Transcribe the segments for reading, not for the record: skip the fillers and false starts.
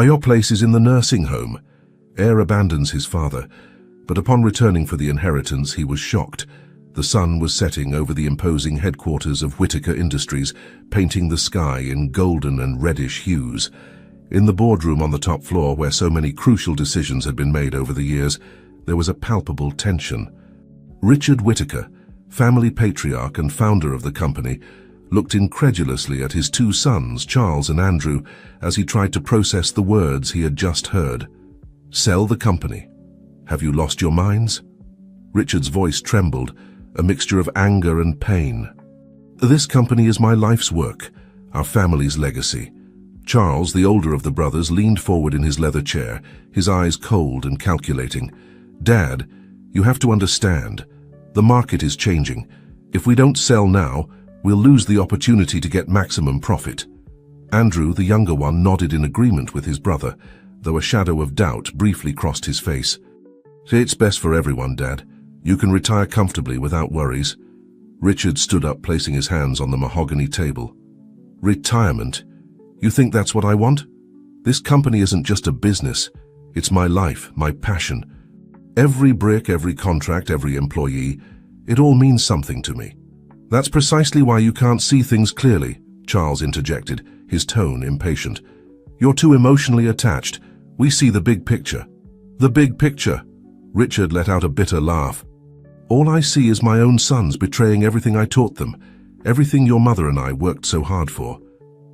Your place is in the nursing home. Heir abandons his father, but upon returning for the inheritance he was shocked. The sun was setting over the imposing headquarters of Whitaker Industries, painting the sky in golden and reddish hues. In the boardroom on the top floor, where so many crucial decisions had been made over the years, there was a palpable tension. Richard Whitaker, family patriarch and founder of the company, looked incredulously at his two sons, Charles and Andrew, as he tried to process the words he had just heard. Sell the company? Have you lost your minds? Richard's voice trembled, a mixture of anger and pain. This company is my life's work, our family's legacy. Charles, the older of the brothers, leaned forward in his leather chair, his eyes cold and calculating. Dad, you have to understand. The market is changing. If we don't sell now, we'll lose the opportunity to get maximum profit. Andrew, the younger one, nodded in agreement with his brother, though a shadow of doubt briefly crossed his face. It's best for everyone, Dad. You can retire comfortably without worries. Richard stood up, placing his hands on the mahogany table. Retirement? You think that's what I want? This company isn't just a business. It's my life, my passion. Every brick, every contract, every employee, it all means something to me. That's precisely why you can't see things clearly, Charles interjected, his tone impatient. You're too emotionally attached. We see the big picture. The big picture. Richard let out a bitter laugh. All I see is my own sons betraying everything I taught them, everything your mother and I worked so hard for.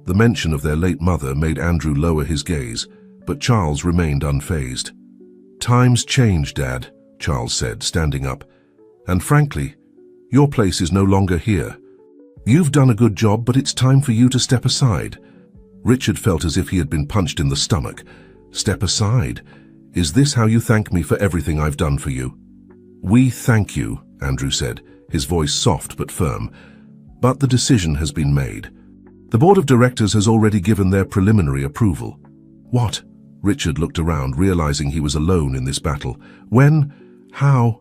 The mention of their late mother made Andrew lower his gaze, but Charles remained unfazed. Times change, Dad, Charles said, standing up. And frankly, your place is no longer here. You've done a good job, but it's time for you to step aside. Richard felt as if he had been punched in the stomach. Step aside? Is this how you thank me for everything I've done for you? We thank you, Andrew said, his voice soft but firm. But the decision has been made. The board of directors has already given their preliminary approval. What? Richard looked around, realizing he was alone in this battle. When? How?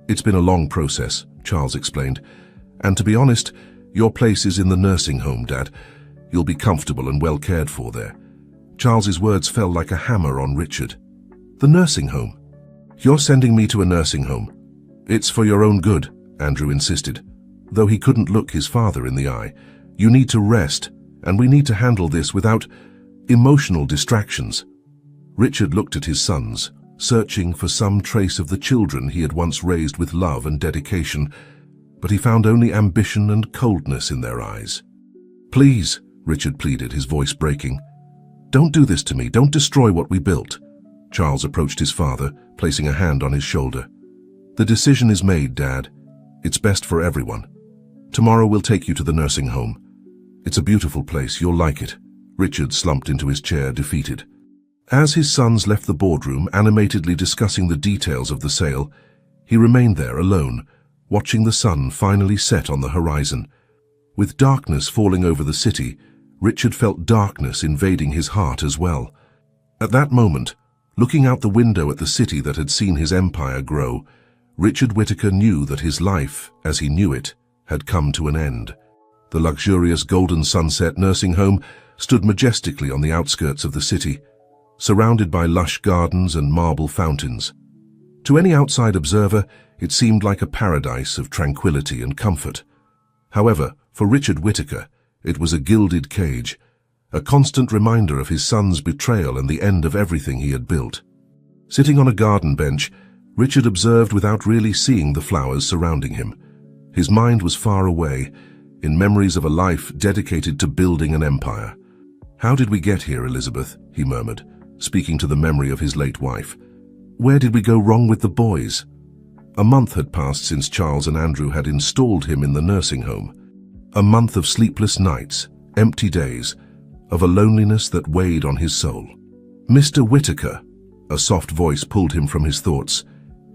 It's been a long process, Charles explained. And to be honest, your place is in the nursing home, Dad. You'll be comfortable and well cared for there. Charles's words fell like a hammer on Richard. The nursing home? You're sending me to a nursing home. It's for your own good, Andrew insisted, though he couldn't look his father in the eye. You need to rest, and we need to handle this without emotional distractions. Richard looked at his sons, searching for some trace of the children he had once raised with love and dedication, but he found only ambition and coldness in their eyes. Please, Richard pleaded, his voice breaking. Don't do this to me. Don't destroy what we built. Charles approached his father, placing a hand on his shoulder. The decision is made, Dad. It's best for everyone. Tomorrow we'll take you to the nursing home. It's a beautiful place. You'll like it. Richard slumped into his chair, defeated. As his sons left the boardroom, animatedly discussing the details of the sale, he remained there alone, watching the sun finally set on the horizon. With darkness falling over the city, Richard felt darkness invading his heart as well. At that moment, looking out the window at the city that had seen his empire grow, Richard Whitaker knew that his life, as he knew it, had come to an end. The luxurious Golden Sunset nursing home stood majestically on the outskirts of the city, surrounded by lush gardens and marble fountains. To any outside observer, it seemed like a paradise of tranquility and comfort. However, for Richard Whitaker, it was a gilded cage, a constant reminder of his son's betrayal and the end of everything he had built. Sitting on a garden bench, Richard observed without really seeing the flowers surrounding him. His mind was far away, in memories of a life dedicated to building an empire. How did we get here, Elizabeth? He murmured, speaking to the memory of his late wife. Where did we go wrong with the boys? A month had passed since Charles and Andrew had installed him in the nursing home. A month of sleepless nights, empty days, of a loneliness that weighed on his soul. Mr. Whitaker, a soft voice pulled him from his thoughts.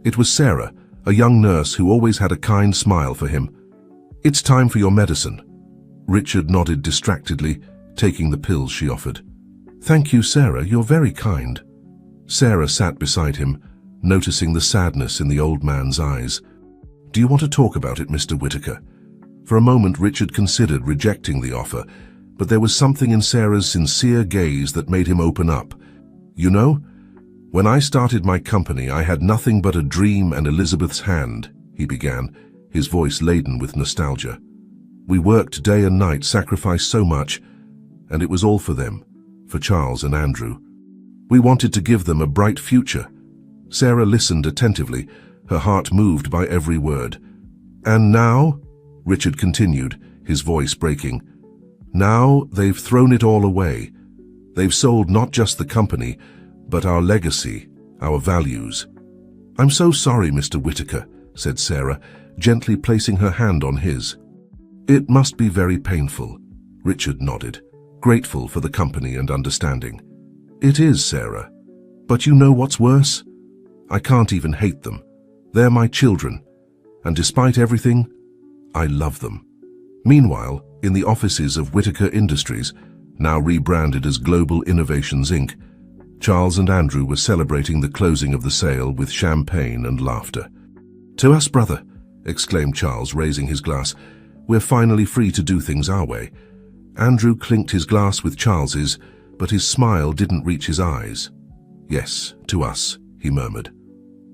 It was Sarah, a young nurse who always had a kind smile for him. It's time for your medicine. Richard nodded distractedly, taking the pills she offered. Thank you, Sarah, you're very kind. Sarah sat beside him, noticing the sadness in the old man's eyes. Do you want to talk about it, Mr. Whitaker? For a moment, Richard considered rejecting the offer, but there was something in Sarah's sincere gaze that made him open up, You know, when I started my company, I had nothing but a dream and Elizabeth's hand, he began, his voice laden with nostalgia. We worked day and night, sacrificed so much, and it was all for them, for Charles and Andrew. We wanted to give them a bright future. Sarah listened attentively, her heart moved by every word. And now, Richard continued, his voice breaking, now they've thrown it all away. They've sold not just the company, but our legacy, our values. I'm so sorry, Mr. Whitaker, said Sarah, gently placing her hand on his. It must be very painful. Richard nodded, grateful for the company and understanding. It is, Sarah. But you know what's worse? I can't even hate them. They're my children, and despite everything, I love them. Meanwhile, in the offices of Whitaker Industries, now rebranded as Global Innovations Inc., Charles and Andrew were celebrating the closing of the sale with champagne and laughter. To us, brother, exclaimed Charles, raising his glass. We're finally free to do things our way. Andrew clinked his glass with Charles's, but his smile didn't reach his eyes. Yes, to us, he murmured.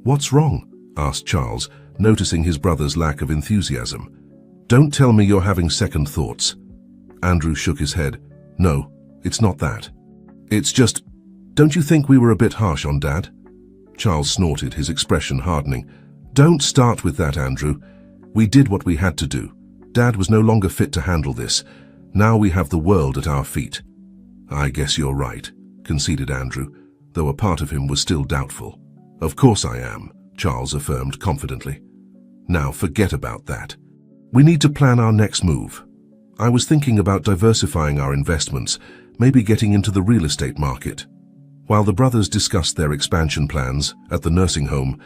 What's wrong? Asked Charles, noticing his brother's lack of enthusiasm. Don't tell me you're having second thoughts. Andrew shook his head. No, it's not that. It's just, don't you think we were a bit harsh on Dad? Charles snorted, his expression hardening. Don't start with that, Andrew. We did what we had to do. Dad was no longer fit to handle this. Now we have the world at our feet. I guess you're right, conceded Andrew, though a part of him was still doubtful. Of course I am, Charles affirmed confidently. Now forget about that. We need to plan our next move. I was thinking about diversifying our investments, maybe getting into the real estate market. While the brothers discussed their expansion plans at the nursing home,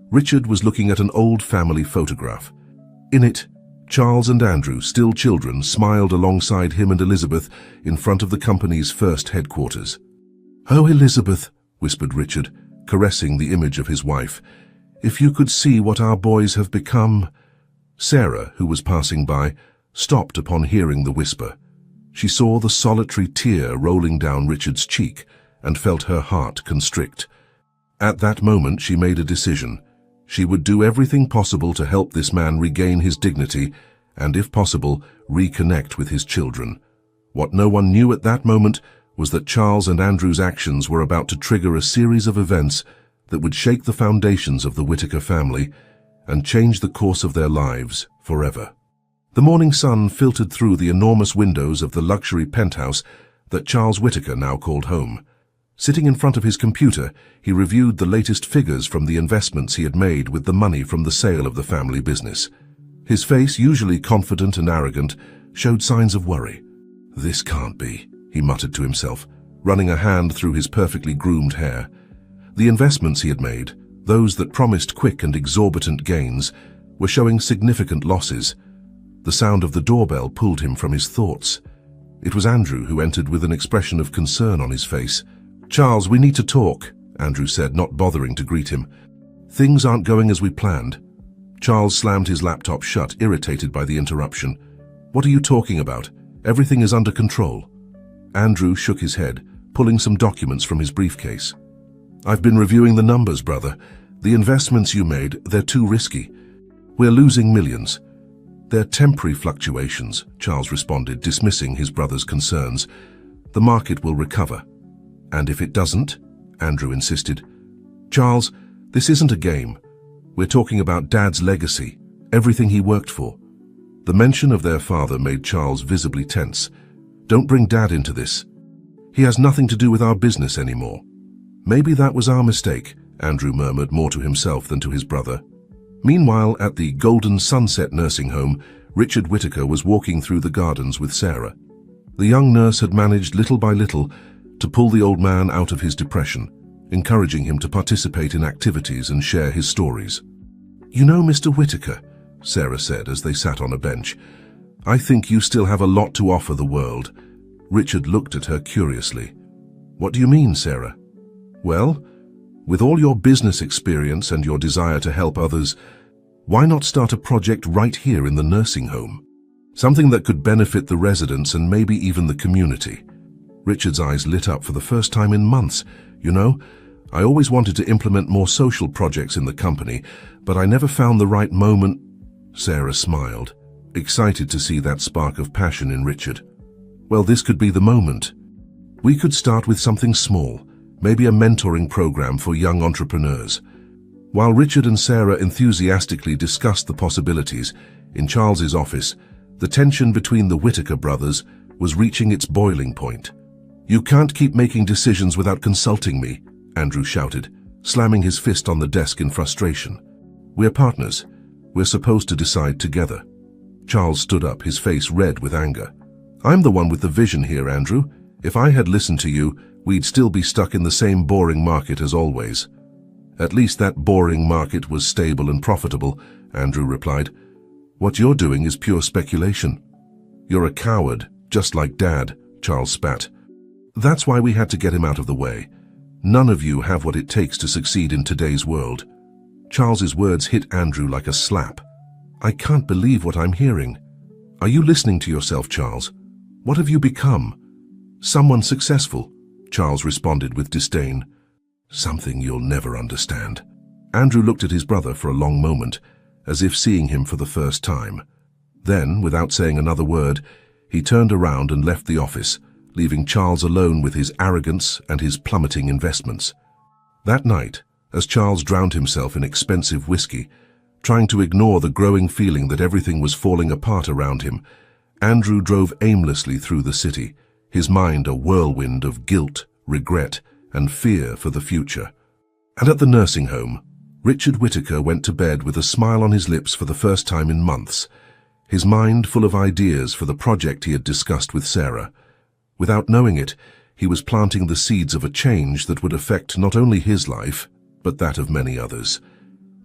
Richard was looking at an old family photograph. In it, Charles and Andrew, still children, smiled alongside him and Elizabeth in front of the company's first headquarters. "Oh, Elizabeth," whispered Richard, caressing the image of his wife, "if you could see what our boys have become." Sarah, who was passing by, stopped upon hearing the whisper. She saw the solitary tear rolling down Richard's cheek and felt her heart constrict. At that moment she made a decision. She would do everything possible to help this man regain his dignity and, if possible, reconnect with his children. What no one knew at that moment was that Charles and Andrew's actions were about to trigger a series of events that would shake the foundations of the Whitaker family and change the course of their lives forever. The morning sun filtered through the enormous windows of the luxury penthouse that Charles Whitaker now called home. Sitting in front of his computer, he reviewed the latest figures from the investments he had made with the money from the sale of the family business. His face, usually confident and arrogant, showed signs of worry. "This can't be," he muttered to himself, running a hand through his perfectly groomed hair. The investments he had made, those that promised quick and exorbitant gains, were showing significant losses. The sound of the doorbell pulled him from his thoughts. It was Andrew who entered with an expression of concern on his face. "Charles, we need to talk," Andrew said, not bothering to greet him. "Things aren't going as we planned." Charles slammed his laptop shut, irritated by the interruption. "What are you talking about? Everything is under control." Andrew shook his head, pulling some documents from his briefcase. "I've been reviewing the numbers, brother. The investments you made, they're too risky. We're losing millions." "They're temporary fluctuations," Charles responded, dismissing his brother's concerns. "The market will recover." "And if it doesn't?" Andrew insisted. "Charles, this isn't a game. We're talking about Dad's legacy, everything he worked for." The mention of their father made Charles visibly tense. "Don't bring Dad into this. He has nothing to do with our business anymore." "Maybe that was our mistake," Andrew murmured, more to himself than to his brother. Meanwhile, at the Golden Sunset nursing home, Richard Whitaker was walking through the gardens with Sarah. The young nurse had managed little by little to pull the old man out of his depression, encouraging him to participate in activities and share his stories. "You know, Mr. Whitaker," Sarah said as they sat on a bench, "I think you still have a lot to offer the world." Richard looked at her curiously. "What do you mean, Sarah?" "Well, with all your business experience and your desire to help others, why not start a project right here in the nursing home? Something that could benefit the residents and maybe even the community." Richard's eyes lit up for the first time in months. You know, I always wanted to implement more social projects in the company, but I never found the right moment." Sarah smiled, excited to see that spark of passion in Richard. "Well, this could be the moment. We could start with something small, maybe a mentoring program for young entrepreneurs." While Richard and Sarah enthusiastically discussed the possibilities, in Charles's office, the tension between the Whittaker brothers was reaching its boiling point. "You can't keep making decisions without consulting me," Andrew shouted, slamming his fist on the desk in frustration. "We're partners. We're supposed to decide together." Charles stood up, his face red with anger. "I'm the one with the vision here, Andrew. If I had listened to you, we'd still be stuck in the same boring market as always." "At least that boring market was stable and profitable," Andrew replied. "What you're doing is pure speculation." "You're a coward, just like Dad," Charles spat. "That's why we had to get him out of the way. None of you have what it takes to succeed in today's world." Charles's words hit Andrew like a slap. "I can't believe what I'm hearing. Are you listening to yourself, Charles? What have you become?" "Someone successful," Charles responded with disdain. "Something you'll never understand." Andrew looked at his brother for a long moment, as if seeing him for the first time. Then, without saying another word, he turned around and left the office, leaving Charles alone with his arrogance and his plummeting investments. That night, as Charles drowned himself in expensive whiskey, trying to ignore the growing feeling that everything was falling apart around him, Andrew drove aimlessly through the city, his mind a whirlwind of guilt, regret, and fear for the future. And at the nursing home, Richard Whittaker went to bed with a smile on his lips for the first time in months, his mind full of ideas for the project he had discussed with Sarah. Without knowing it, he was planting the seeds of a change that would affect not only his life, but that of many others.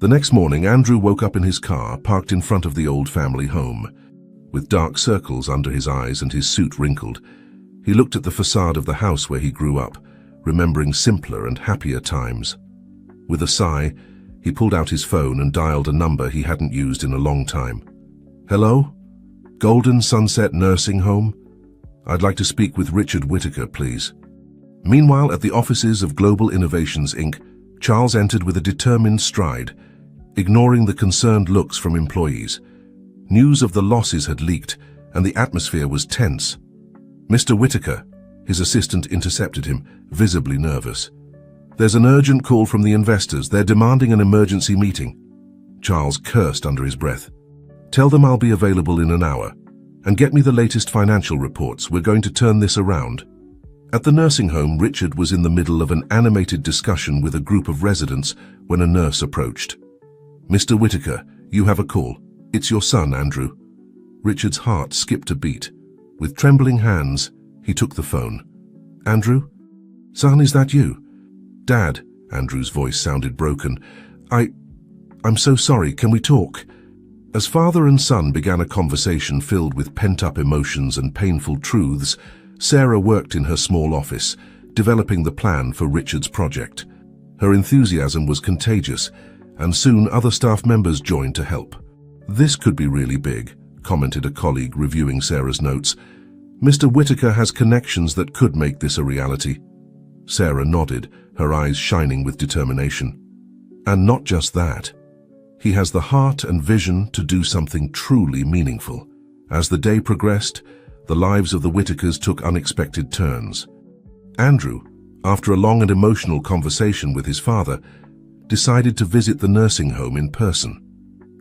The next morning, Andrew woke up in his car, parked in front of the old family home. With dark circles under his eyes and his suit wrinkled, he looked at the facade of the house where he grew up, remembering simpler and happier times. With a sigh, he pulled out his phone and dialed a number he hadn't used in a long time. "Hello? Golden Sunset Nursing Home? I'd like to speak with Richard Whittaker, please." Meanwhile, at the offices of Global Innovations, Inc., Charles entered with a determined stride, ignoring the concerned looks from employees. News of the losses had leaked, and the atmosphere was tense. "Mr. Whittaker," his assistant intercepted him, visibly nervous. "There's an urgent call from the investors. They're demanding an emergency meeting." Charles cursed under his breath. "Tell them I'll be available in an hour. And get me the latest financial reports. We're going to turn this around." At the nursing home, Richard was in the middle of an animated discussion with a group of residents when a nurse approached. "Mr. Whittaker, you have a call. It's your son, Andrew." Richard's heart skipped a beat. With trembling hands, he took the phone. "Andrew? Son, is that you?" "Dad," Andrew's voice sounded broken. I'm so sorry, can we talk?" As father and son began a conversation filled with pent-up emotions and painful truths, Sarah worked in her small office, developing the plan for Richard's project. Her enthusiasm was contagious, and soon other staff members joined to help. "This could be really big," commented a colleague reviewing Sarah's notes. "Mr. Whittaker has connections that could make this a reality." Sarah nodded, her eyes shining with determination. "And not just that. He has the heart and vision to do something truly meaningful." As the day progressed, the lives of the Whittakers took unexpected turns. Andrew, after a long and emotional conversation with his father, decided to visit the nursing home in person.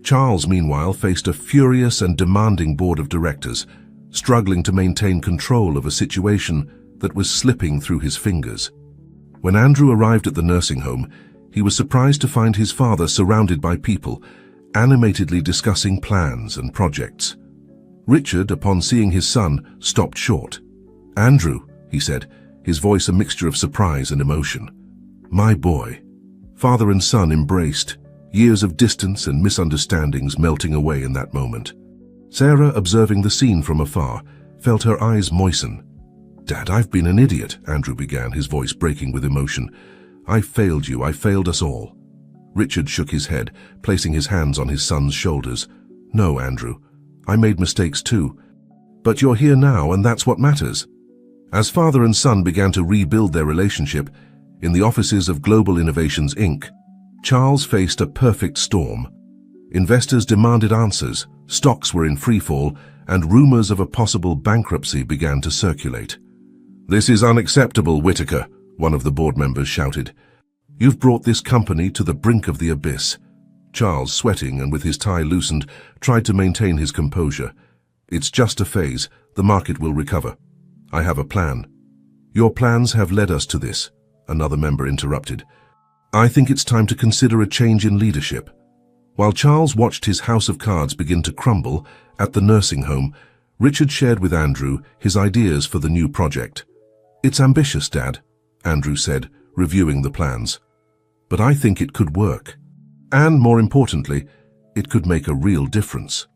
Charles, meanwhile, faced a furious and demanding board of directors, struggling to maintain control of a situation that was slipping through his fingers. When Andrew arrived at the nursing home, he was surprised to find his father surrounded by people, animatedly discussing plans and projects. Richard, upon seeing his son, stopped short. "Andrew," he said, his voice a mixture of surprise and emotion. "My boy." Father and son embraced, years of distance and misunderstandings melting away in that moment. Sarah, observing the scene from afar, felt her eyes moisten. "Dad, I've been an idiot," Andrew began, his voice breaking with emotion. "I failed you. I failed us all." Richard shook his head, placing his hands on his son's shoulders. "No, Andrew. I made mistakes too. But you're here now, and that's what matters." As father and son began to rebuild their relationship, In the offices of Global Innovations Inc., Charles faced a perfect storm. Investors demanded answers, stocks were in freefall, and rumors of a possible bankruptcy began to circulate. "This is unacceptable, Whitaker," one of the board members shouted. "You've brought this company to the brink of the abyss." Charles, sweating and with his tie loosened, tried to maintain his composure. "It's just a phase. The market will recover. I have a plan." "Your plans have led us to this," another member interrupted. "I think it's time to consider a change in leadership." While Charles watched his house of cards begin to crumble at the nursing home, Richard shared with Andrew his ideas for the new project. "It's ambitious, Dad," Andrew said, reviewing the plans. "But I think it could work. And more importantly, it could make a real difference."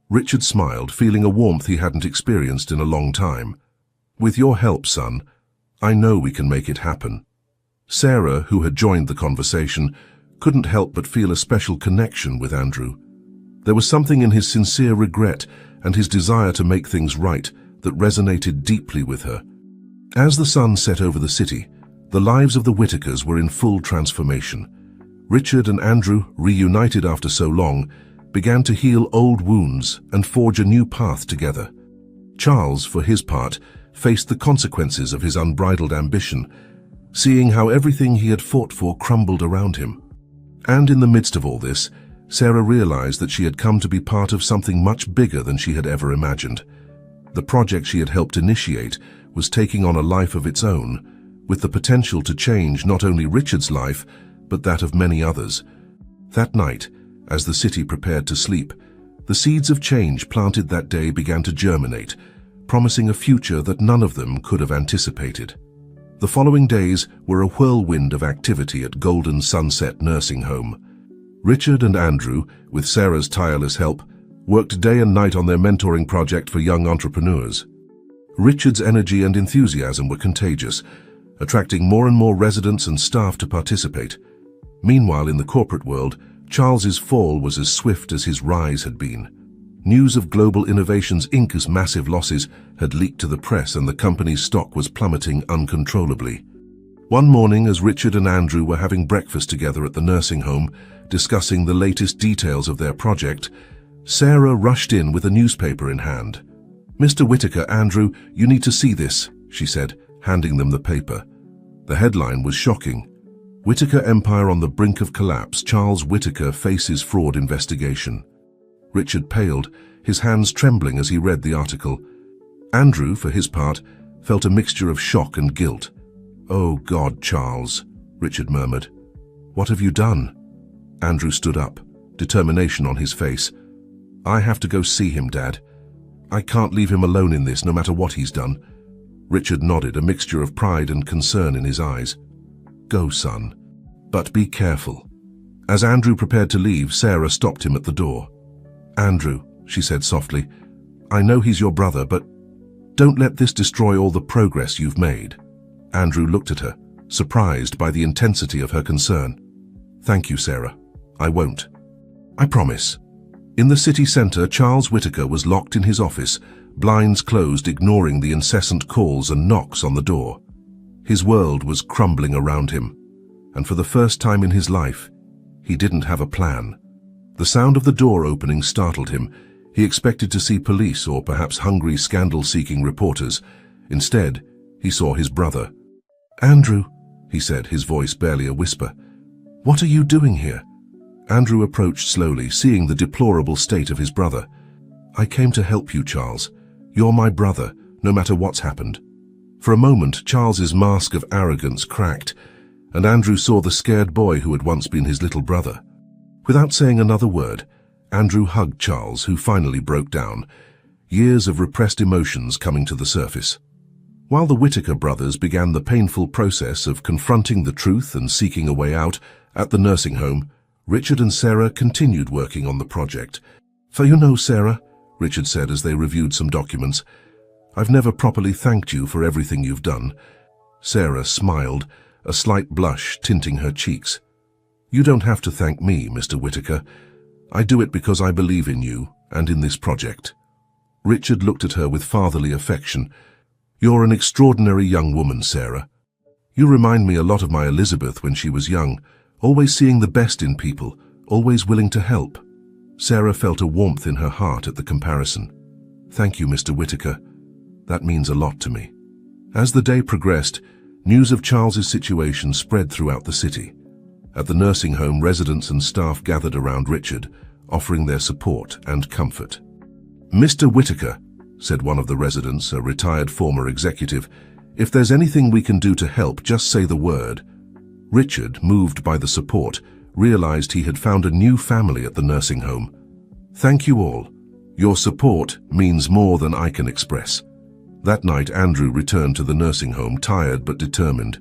Richard smiled, feeling a warmth he hadn't experienced in a long time. "With your help, son, I know we can make it happen." Sarah, who had joined the conversation, couldn't help but feel a special connection with Andrew. There was something in his sincere regret and his desire to make things right that resonated deeply with her. As the sun set over the city, the lives of the Whitakers were in full transformation. Richard and Andrew, reunited after so long, began to heal old wounds and forge a new path together. Charles, for his part, faced the consequences of his unbridled ambition, seeing how everything he had fought for crumbled around him. And in the midst of all this, Sarah realized that she had come to be part of something much bigger than she had ever imagined. The project she had helped initiate was taking on a life of its own, with the potential to change not only Richard's life, but that of many others. That night, as the city prepared to sleep, the seeds of change planted that day began to germinate, promising a future that none of them could have anticipated. The following days were a whirlwind of activity at Golden Sunset Nursing Home. Richard and Andrew, with Sarah's tireless help, worked day and night on their mentoring project for young entrepreneurs. Richard's energy and enthusiasm were contagious, attracting more and more residents and staff to participate. Meanwhile, in the corporate world, Charles's fall was as swift as his rise had been. News of Global Innovations Inc.'s massive losses had leaked to the press, and the company's stock was plummeting uncontrollably. One morning, as Richard and Andrew were having breakfast together at the nursing home, discussing the latest details of their project, Sarah rushed in with a newspaper in hand. "Mr. Whitaker, Andrew, you need to see this," she said, handing them the paper. The headline was shocking. "Whitaker Empire on the brink of collapse. Charles Whitaker faces fraud investigation." Richard paled, his hands trembling as he read the article. Andrew, for his part, felt a mixture of shock and guilt. "Oh God, Charles," Richard murmured. "What have you done?" Andrew stood up, determination on his face. "I have to go see him, Dad. I can't leave him alone in this, no matter what he's done." Richard nodded, a mixture of pride and concern in his eyes. "Go, son. But be careful." As Andrew prepared to leave, Sarah stopped him at the door. "Andrew," she said softly, "I know he's your brother, but don't let this destroy all the progress you've made." Andrew looked at her, surprised by the intensity of her concern. "Thank you, Sarah. I won't. I promise." In the city center, Charles Whitaker was locked in his office, blinds closed, ignoring the incessant calls and knocks on the door. His world was crumbling around him, and for the first time in his life, he didn't have a plan. The sound of the door opening startled him. He expected to see police or perhaps hungry, scandal-seeking reporters. Instead, he saw his brother. "Andrew," he said, his voice barely a whisper. "What are you doing here?" Andrew approached slowly, seeing the deplorable state of his brother. "I came to help you, Charles. You're my brother, no matter what's happened." For a moment, Charles's mask of arrogance cracked, and Andrew saw the scared boy who had once been his little brother. Without saying another word, Andrew hugged Charles, who finally broke down, years of repressed emotions coming to the surface. While the Whitaker brothers began the painful process of confronting the truth and seeking a way out at the nursing home, Richard and Sarah continued working on the project. "For you know, Sarah," Richard said as they reviewed some documents, "I've never properly thanked you for everything you've done." Sarah smiled, a slight blush tinting her cheeks. "You don't have to thank me, Mr. Whitaker. I do it because I believe in you and in this project." Richard looked at her with fatherly affection. "You're an extraordinary young woman, Sarah. You remind me a lot of my Elizabeth when she was young, always seeing the best in people, always willing to help. Sarah felt a warmth in her heart at the comparison. Thank you, Mr. Whitaker. That means a lot to me. As the day progressed, news of Charles's situation spread throughout the city. At the nursing home, residents and staff gathered around Richard, offering their support and comfort. Mr. Whitaker, said one of the residents, a retired former executive, if there's anything we can do to help, just say the word. Richard, moved by the support, realized he had found a new family at the nursing home. Thank you all. Your support means more than I can express. That night, Andrew returned to the nursing home, tired but determined.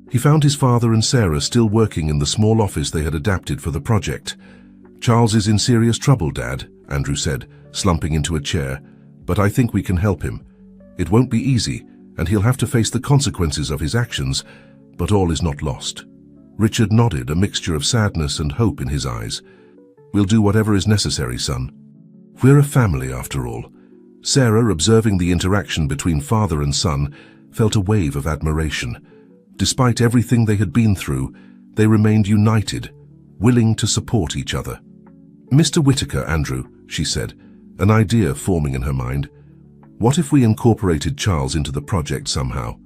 He found his father and Sarah still working in the small office they had adapted for the project. Charles is in serious trouble, Dad, Andrew said, slumping into a chair, but I think we can help him. It won't be easy, and he'll have to face the consequences of his actions, but all is not lost. Richard nodded, a mixture of sadness and hope in his eyes. We'll do whatever is necessary, son. We're a family, after all. Sarah, observing the interaction between father and son, felt a wave of admiration. Despite everything they had been through, they remained united, willing to support each other. Mr. Whitaker, Andrew, she said, an idea forming in her mind. What if we incorporated Charles into the project somehow?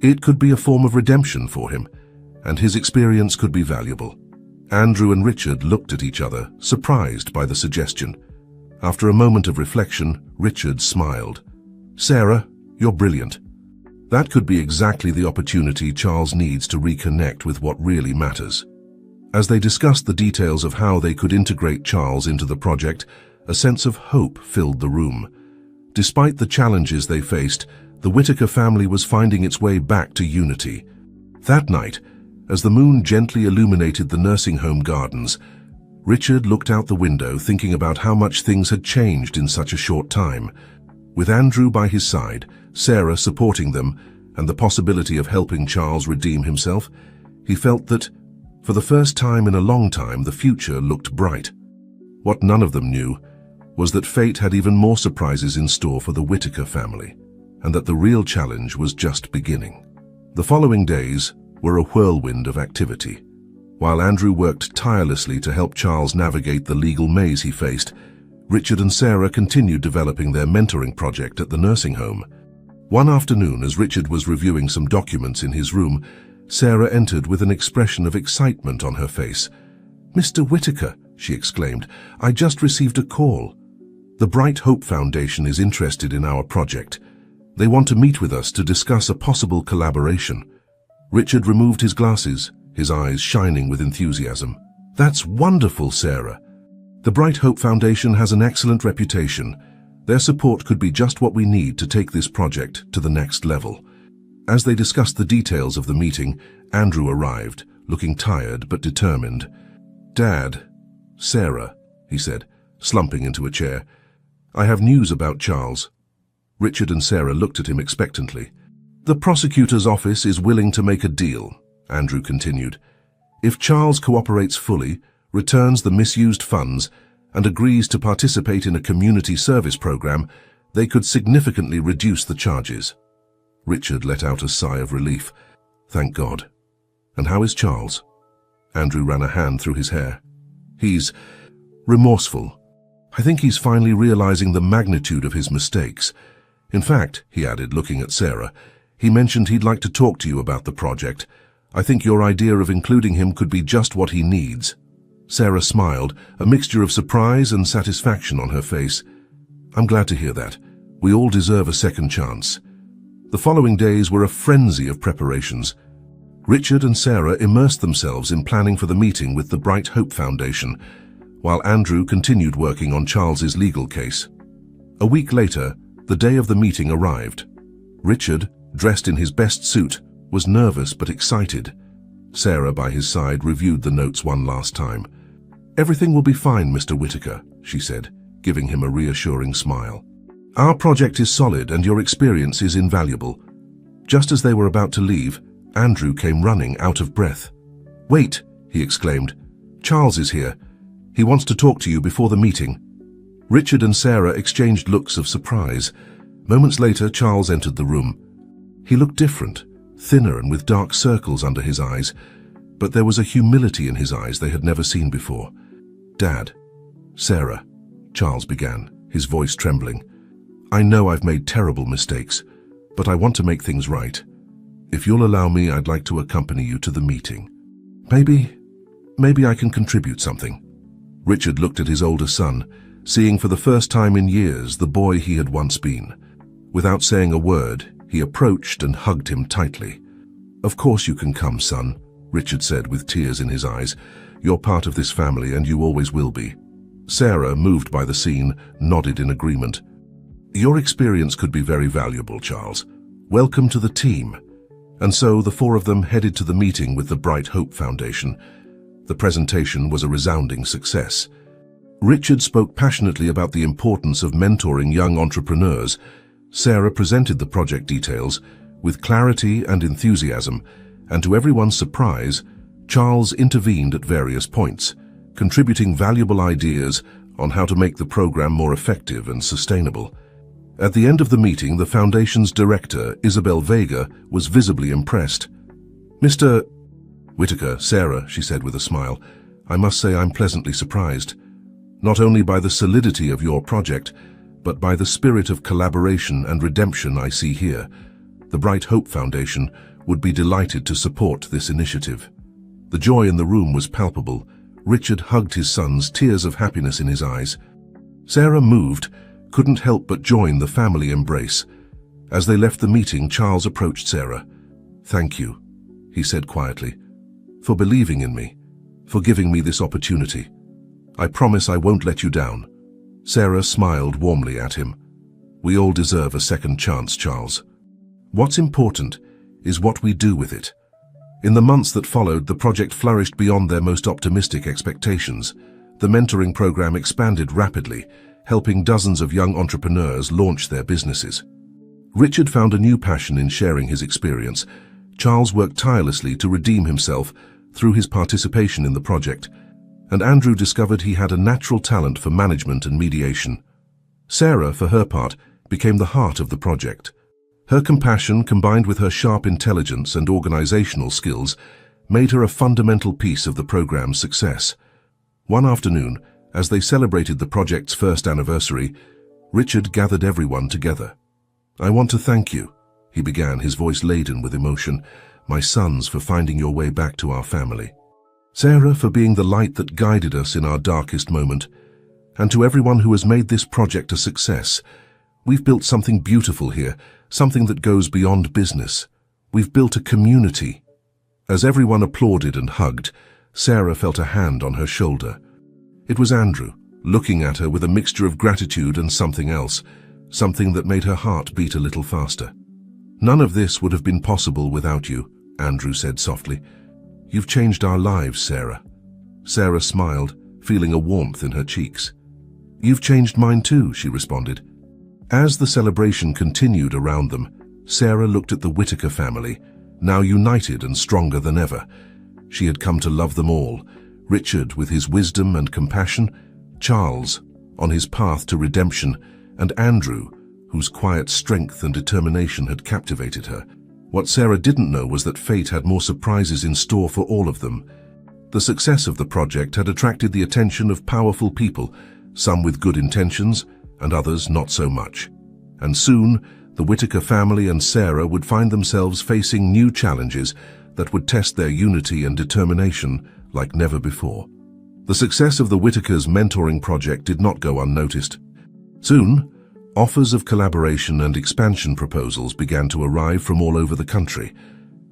It could be a form of redemption for him, and his experience could be valuable. Andrew and Richard looked at each other, surprised by the suggestion. After a moment of reflection, Richard smiled. Sarah, you're brilliant. That could be exactly the opportunity Charles needs to reconnect with what really matters. As they discussed the details of how they could integrate Charles into the project, a sense of hope filled the room. Despite the challenges they faced, the Whitaker family was finding its way back to unity. That night, as the moon gently illuminated the nursing home gardens, Richard looked out the window, thinking about how much things had changed in such a short time. With Andrew by his side, Sarah supporting them, and the possibility of helping Charles redeem himself, he felt that, for the first time in a long time, the future looked bright. What none of them knew was that fate had even more surprises in store for the Whitaker family, and that the real challenge was just beginning. The following days were a whirlwind of activity. While Andrew worked tirelessly to help Charles navigate the legal maze he faced, Richard and Sarah continued developing their mentoring project at the nursing home. One afternoon, as Richard was reviewing some documents in his room, Sarah entered with an expression of excitement on her face. Mr. Whitaker, she exclaimed, I just received a call. The Bright Hope Foundation is interested in our project. They want to meet with us to discuss a possible collaboration. Richard removed his glasses, his eyes shining with enthusiasm. That's wonderful, Sarah. The Bright Hope Foundation has an excellent reputation. Their support could be just what we need to take this project to the next level. As they discussed the details of the meeting, Andrew arrived, looking tired but determined. Dad, Sarah, he said, slumping into a chair. I have news about Charles. Richard and Sarah looked at him expectantly. The prosecutor's office is willing to make a deal, Andrew continued. If Charles cooperates fully, returns the misused funds, and agrees to participate in a community service program, they could significantly reduce the charges. Richard let out a sigh of relief. Thank God. And how is Charles? Andrew ran a hand through his hair. He's remorseful. I think he's finally realizing the magnitude of his mistakes. In fact, he added, looking at Sarah, he mentioned he'd like to talk to you about the project. I think your idea of including him could be just what he needs. Sarah smiled, a mixture of surprise and satisfaction on her face. I'm glad to hear that. We all deserve a second chance. The following days were a frenzy of preparations. Richard and Sarah immersed themselves in planning for the meeting with the Bright Hope Foundation, while Andrew continued working on Charles's legal case. A week later, the day of the meeting arrived. Richard, dressed in his best suit, was nervous but excited. Sarah, by his side, reviewed the notes one last time. Everything will be fine, Mr. Whitaker, she said, giving him a reassuring smile. Our project is solid and your experience is invaluable. Just as they were about to leave, Andrew came running, out of breath. Wait, he exclaimed. Charles is here. He wants to talk to you before the meeting. Richard and Sarah exchanged looks of surprise. Moments later, Charles entered the room. He looked different, thinner and with dark circles under his eyes, but there was a humility in his eyes they had never seen before. "Dad, Sarah," Charles began, his voice trembling. "I know I've made terrible mistakes, but I want to make things right. If you'll allow me, I'd like to accompany you to the meeting. Maybe I can contribute something." Richard looked at his older son, seeing for the first time in years the boy he had once been. Without saying a word, he approached and hugged him tightly. "Of course you can come, son," Richard said with tears in his eyes. "You're part of this family and you always will be." Sarah, moved by the scene, nodded in agreement. "Your experience could be very valuable, Charles. Welcome to the team." And so the four of them headed to the meeting with the Bright Hope Foundation. The presentation was a resounding success. Richard spoke passionately about the importance of mentoring young entrepreneurs. Sarah presented the project details with clarity and enthusiasm, and to everyone's surprise, Charles intervened at various points, contributing valuable ideas on how to make the program more effective and sustainable. At the end of the meeting, the Foundation's director, Isabel Vega, was visibly impressed. "Mr. Whitaker, Sarah," she said with a smile, "I must say I'm pleasantly surprised, not only by the solidity of your project, but by the spirit of collaboration and redemption I see here. The Bright Hope Foundation would be delighted to support this initiative." The joy in the room was palpable. Richard hugged his sons, tears of happiness in his eyes. Sarah, moved, couldn't help but join the family embrace. As they left the meeting, Charles approached Sarah. "Thank you," he said quietly, "for believing in me, for giving me this opportunity. I promise I won't let you down." Sarah smiled warmly at him. "We all deserve a second chance, Charles. What's important is what we do with it." In the months that followed, the project flourished beyond their most optimistic expectations. The mentoring program expanded rapidly, helping dozens of young entrepreneurs launch their businesses. Richard found a new passion in sharing his experience. Charles worked tirelessly to redeem himself through his participation in the project, and Andrew discovered he had a natural talent for management and mediation. Sarah, for her part, became the heart of the project. Her compassion, combined with her sharp intelligence and organizational skills, made her a fundamental piece of the program's success. One afternoon, as they celebrated the project's first anniversary, Richard gathered everyone together. "I want to thank you," he began, his voice laden with emotion, "my sons, for finding your way back to our family. Sarah, for being the light that guided us in our darkest moment. And to everyone who has made this project a success. We've built something beautiful here, something that goes beyond business. We've built a community." As everyone applauded and hugged, Sarah felt a hand on her shoulder. It was Andrew, looking at her with a mixture of gratitude and something else, something that made her heart beat a little faster. "None of this would have been possible without you," Andrew said softly. "You've changed our lives, Sarah." Sarah smiled, feeling a warmth in her cheeks. "You've changed mine too," she responded. As the celebration continued around them, Sarah looked at the Whitaker family, now united and stronger than ever. She had come to love them all, Richard with his wisdom and compassion, Charles on his path to redemption, and Andrew, whose quiet strength and determination had captivated her. What Sarah didn't know was that fate had more surprises in store for all of them. The success of the project had attracted the attention of powerful people, some with good intentions and others not so much. And soon, the Whitaker family and Sarah would find themselves facing new challenges that would test their unity and determination like never before. The success of the Whitakers' mentoring project did not go unnoticed. Soon, offers of collaboration and expansion proposals began to arrive from all over the country.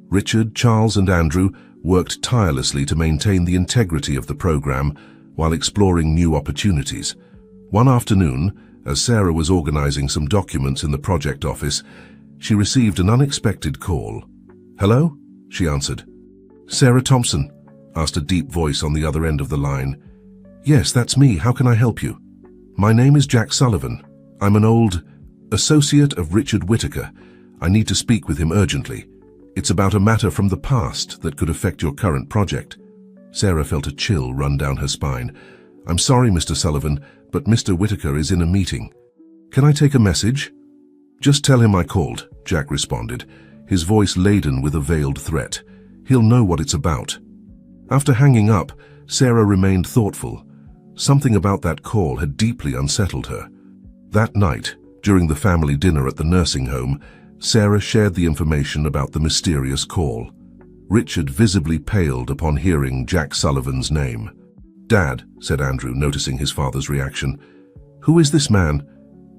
Richard, Charles, and Andrew worked tirelessly to maintain the integrity of the program while exploring new opportunities. One afternoon, as Sarah was organizing some documents in the project office, she received an unexpected call. "Hello?" she answered. "Sarah Thompson?" asked a deep voice on the other end of the line. "Yes, that's me. How can I help you?" "My name is Jack Sullivan. I'm an old associate of Richard Whitaker. I need to speak with him urgently. It's about a matter from the past that could affect your current project." Sarah felt a chill run down her spine. "I'm sorry, Mr. Sullivan, but Mr. Whitaker is in a meeting. Can I take a message?" "Just tell him I called," Jack responded, his voice laden with a veiled threat. "He'll know what it's about." After hanging up, Sarah remained thoughtful. Something about that call had deeply unsettled her. That night, during the family dinner at the nursing home, Sarah shared the information about the mysterious call. Richard visibly paled upon hearing Jack Sullivan's name. "Dad," said Andrew, noticing his father's reaction, "who is this man?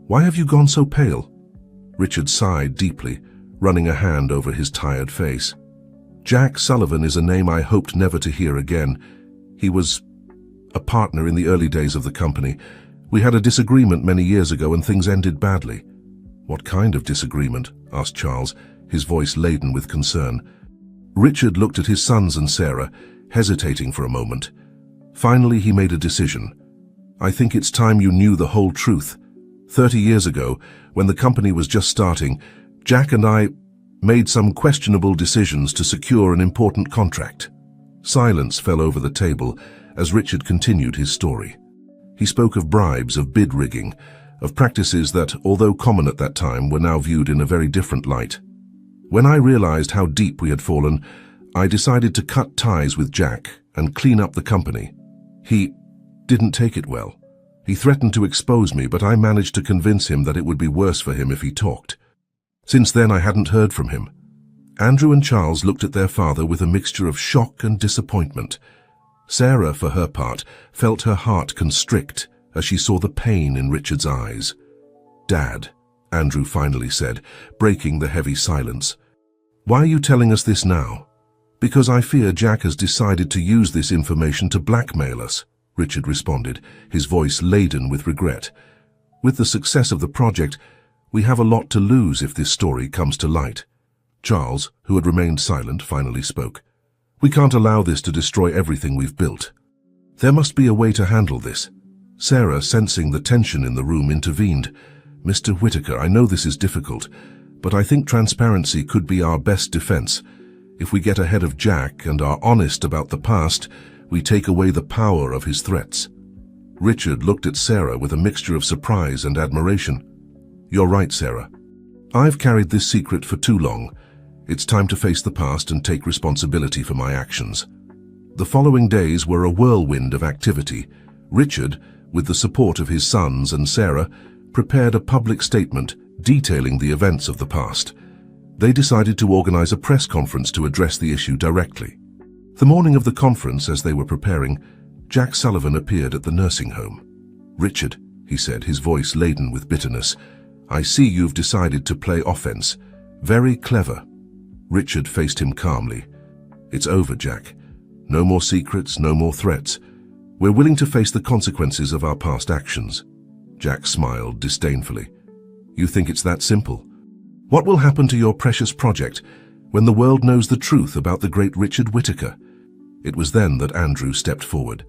Why have you gone so pale?" Richard sighed deeply, running a hand over his tired face. "Jack Sullivan is a name I hoped never to hear again. He was a partner in the early days of the company. We had a disagreement many years ago and things ended badly." "What kind of disagreement?" asked Charles, his voice laden with concern. Richard looked at his sons and Sarah, hesitating for a moment. Finally, he made a decision. "I think it's time you knew the whole truth. 30 years ago, when the company was just starting, Jack and I made some questionable decisions to secure an important contract." Silence fell over the table as Richard continued his story. He spoke of bribes, of bid rigging, of practices that, although common at that time, were now viewed in a very different light. "When I realized how deep we had fallen, I decided to cut ties with Jack and clean up the company. He didn't take it well. He threatened to expose me, but I managed to convince him that it would be worse for him if he talked. Since then, I hadn't heard from him." Andrew and Charles looked at their father with a mixture of shock and disappointment. Sarah, for her part, felt her heart constrict as she saw the pain in Richard's eyes. "Dad," Andrew finally said, breaking the heavy silence, "why are you telling us this now?" "Because I fear Jack has decided to use this information to blackmail us," Richard responded, his voice laden with regret. "With the success of the project, we have a lot to lose if this story comes to light." Charles, who had remained silent, finally spoke. "We can't allow this to destroy everything we've built. There must be a way to handle this." Sarah, sensing the tension in the room, intervened. "Mr. Whitaker, I know this is difficult, but I think transparency could be our best defense. If we get ahead of Jack and are honest about the past, we take away the power of his threats." Richard looked at Sarah with a mixture of surprise and admiration. "You're right, Sarah. I've carried this secret for too long. It's time to face the past and take responsibility for my actions." The following days were a whirlwind of activity. Richard, with the support of his sons and Sarah, prepared a public statement detailing the events of the past. They decided to organize a press conference to address the issue directly. The morning of the conference, as they were preparing, Jack Sullivan appeared at the nursing home. "Richard," he said, his voice laden with bitterness, "I see you've decided to play offense. Very clever." Richard faced him calmly. "It's over, Jack. No more secrets, no more threats. We're willing to face the consequences of our past actions." Jack smiled disdainfully. "You think it's that simple? What will happen to your precious project when the world knows the truth about the great Richard Whitaker?" It was then that Andrew stepped forward.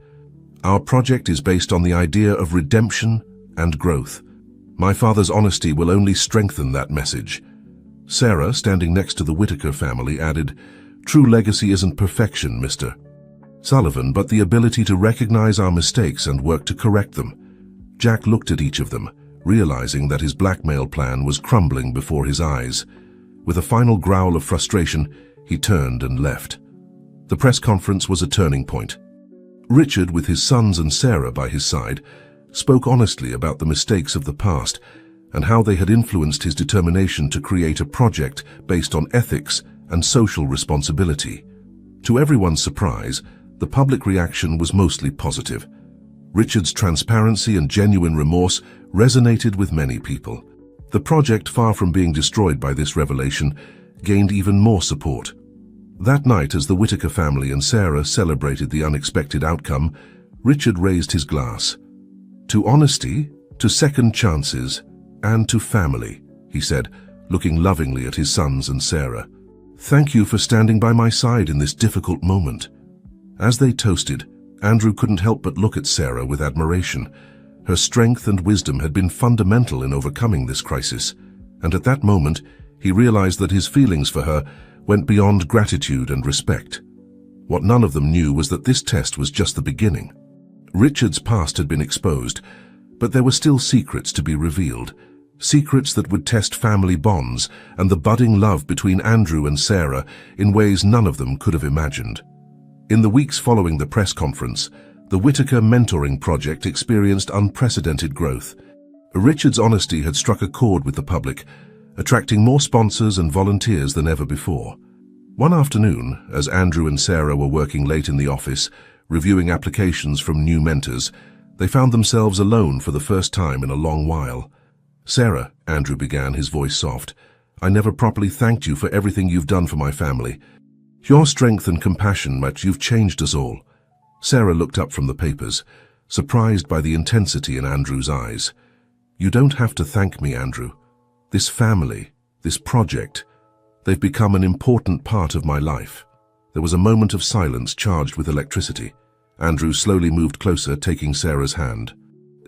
"Our project is based on the idea of redemption and growth. My father's honesty will only strengthen that message." Sarah, standing next to the Whitaker family, added, "True legacy isn't perfection, Mr. Sullivan, but the ability to recognize our mistakes and work to correct them." Jack looked at each of them, realizing that his blackmail plan was crumbling before his eyes. With a final growl of frustration, he turned and left. The press conference was a turning point. Richard, with his sons and Sarah by his side, spoke honestly about the mistakes of the past and how they had influenced his determination to create a project based on ethics and social responsibility. To everyone's surprise, the public reaction was mostly positive. Richard's transparency and genuine remorse resonated with many people. The project, far from being destroyed by this revelation, gained even more support. That night, as the Whitaker family and Sarah celebrated the unexpected outcome, Richard raised his glass. "To honesty, to second chances, and to family," he said, looking lovingly at his sons and Sarah. "Thank you for standing by my side in this difficult moment." As they toasted, Andrew couldn't help but look at Sarah with admiration. Her strength and wisdom had been fundamental in overcoming this crisis, and at that moment, he realized that his feelings for her went beyond gratitude and respect. What none of them knew was that this test was just the beginning. Richard's past had been exposed, but there were still secrets to be revealed, secrets that would test family bonds and the budding love between Andrew and Sarah in ways none of them could have imagined. In the weeks following the press conference, the Whitaker Mentoring Project experienced unprecedented growth. Richard's honesty had struck a chord with the public, attracting more sponsors and volunteers than ever before. One afternoon, as Andrew and Sarah were working late in the office, reviewing applications from new mentors, they found themselves alone for the first time in a long while. "Sarah," Andrew began, his voice soft, "I never properly thanked you for everything you've done for my family. Your strength and compassion, you've changed us all." Sarah looked up from the papers, surprised by the intensity in Andrew's eyes. "You don't have to thank me, Andrew. This family, this project, they've become an important part of my life." There was a moment of silence charged with electricity. Andrew slowly moved closer, taking Sarah's hand.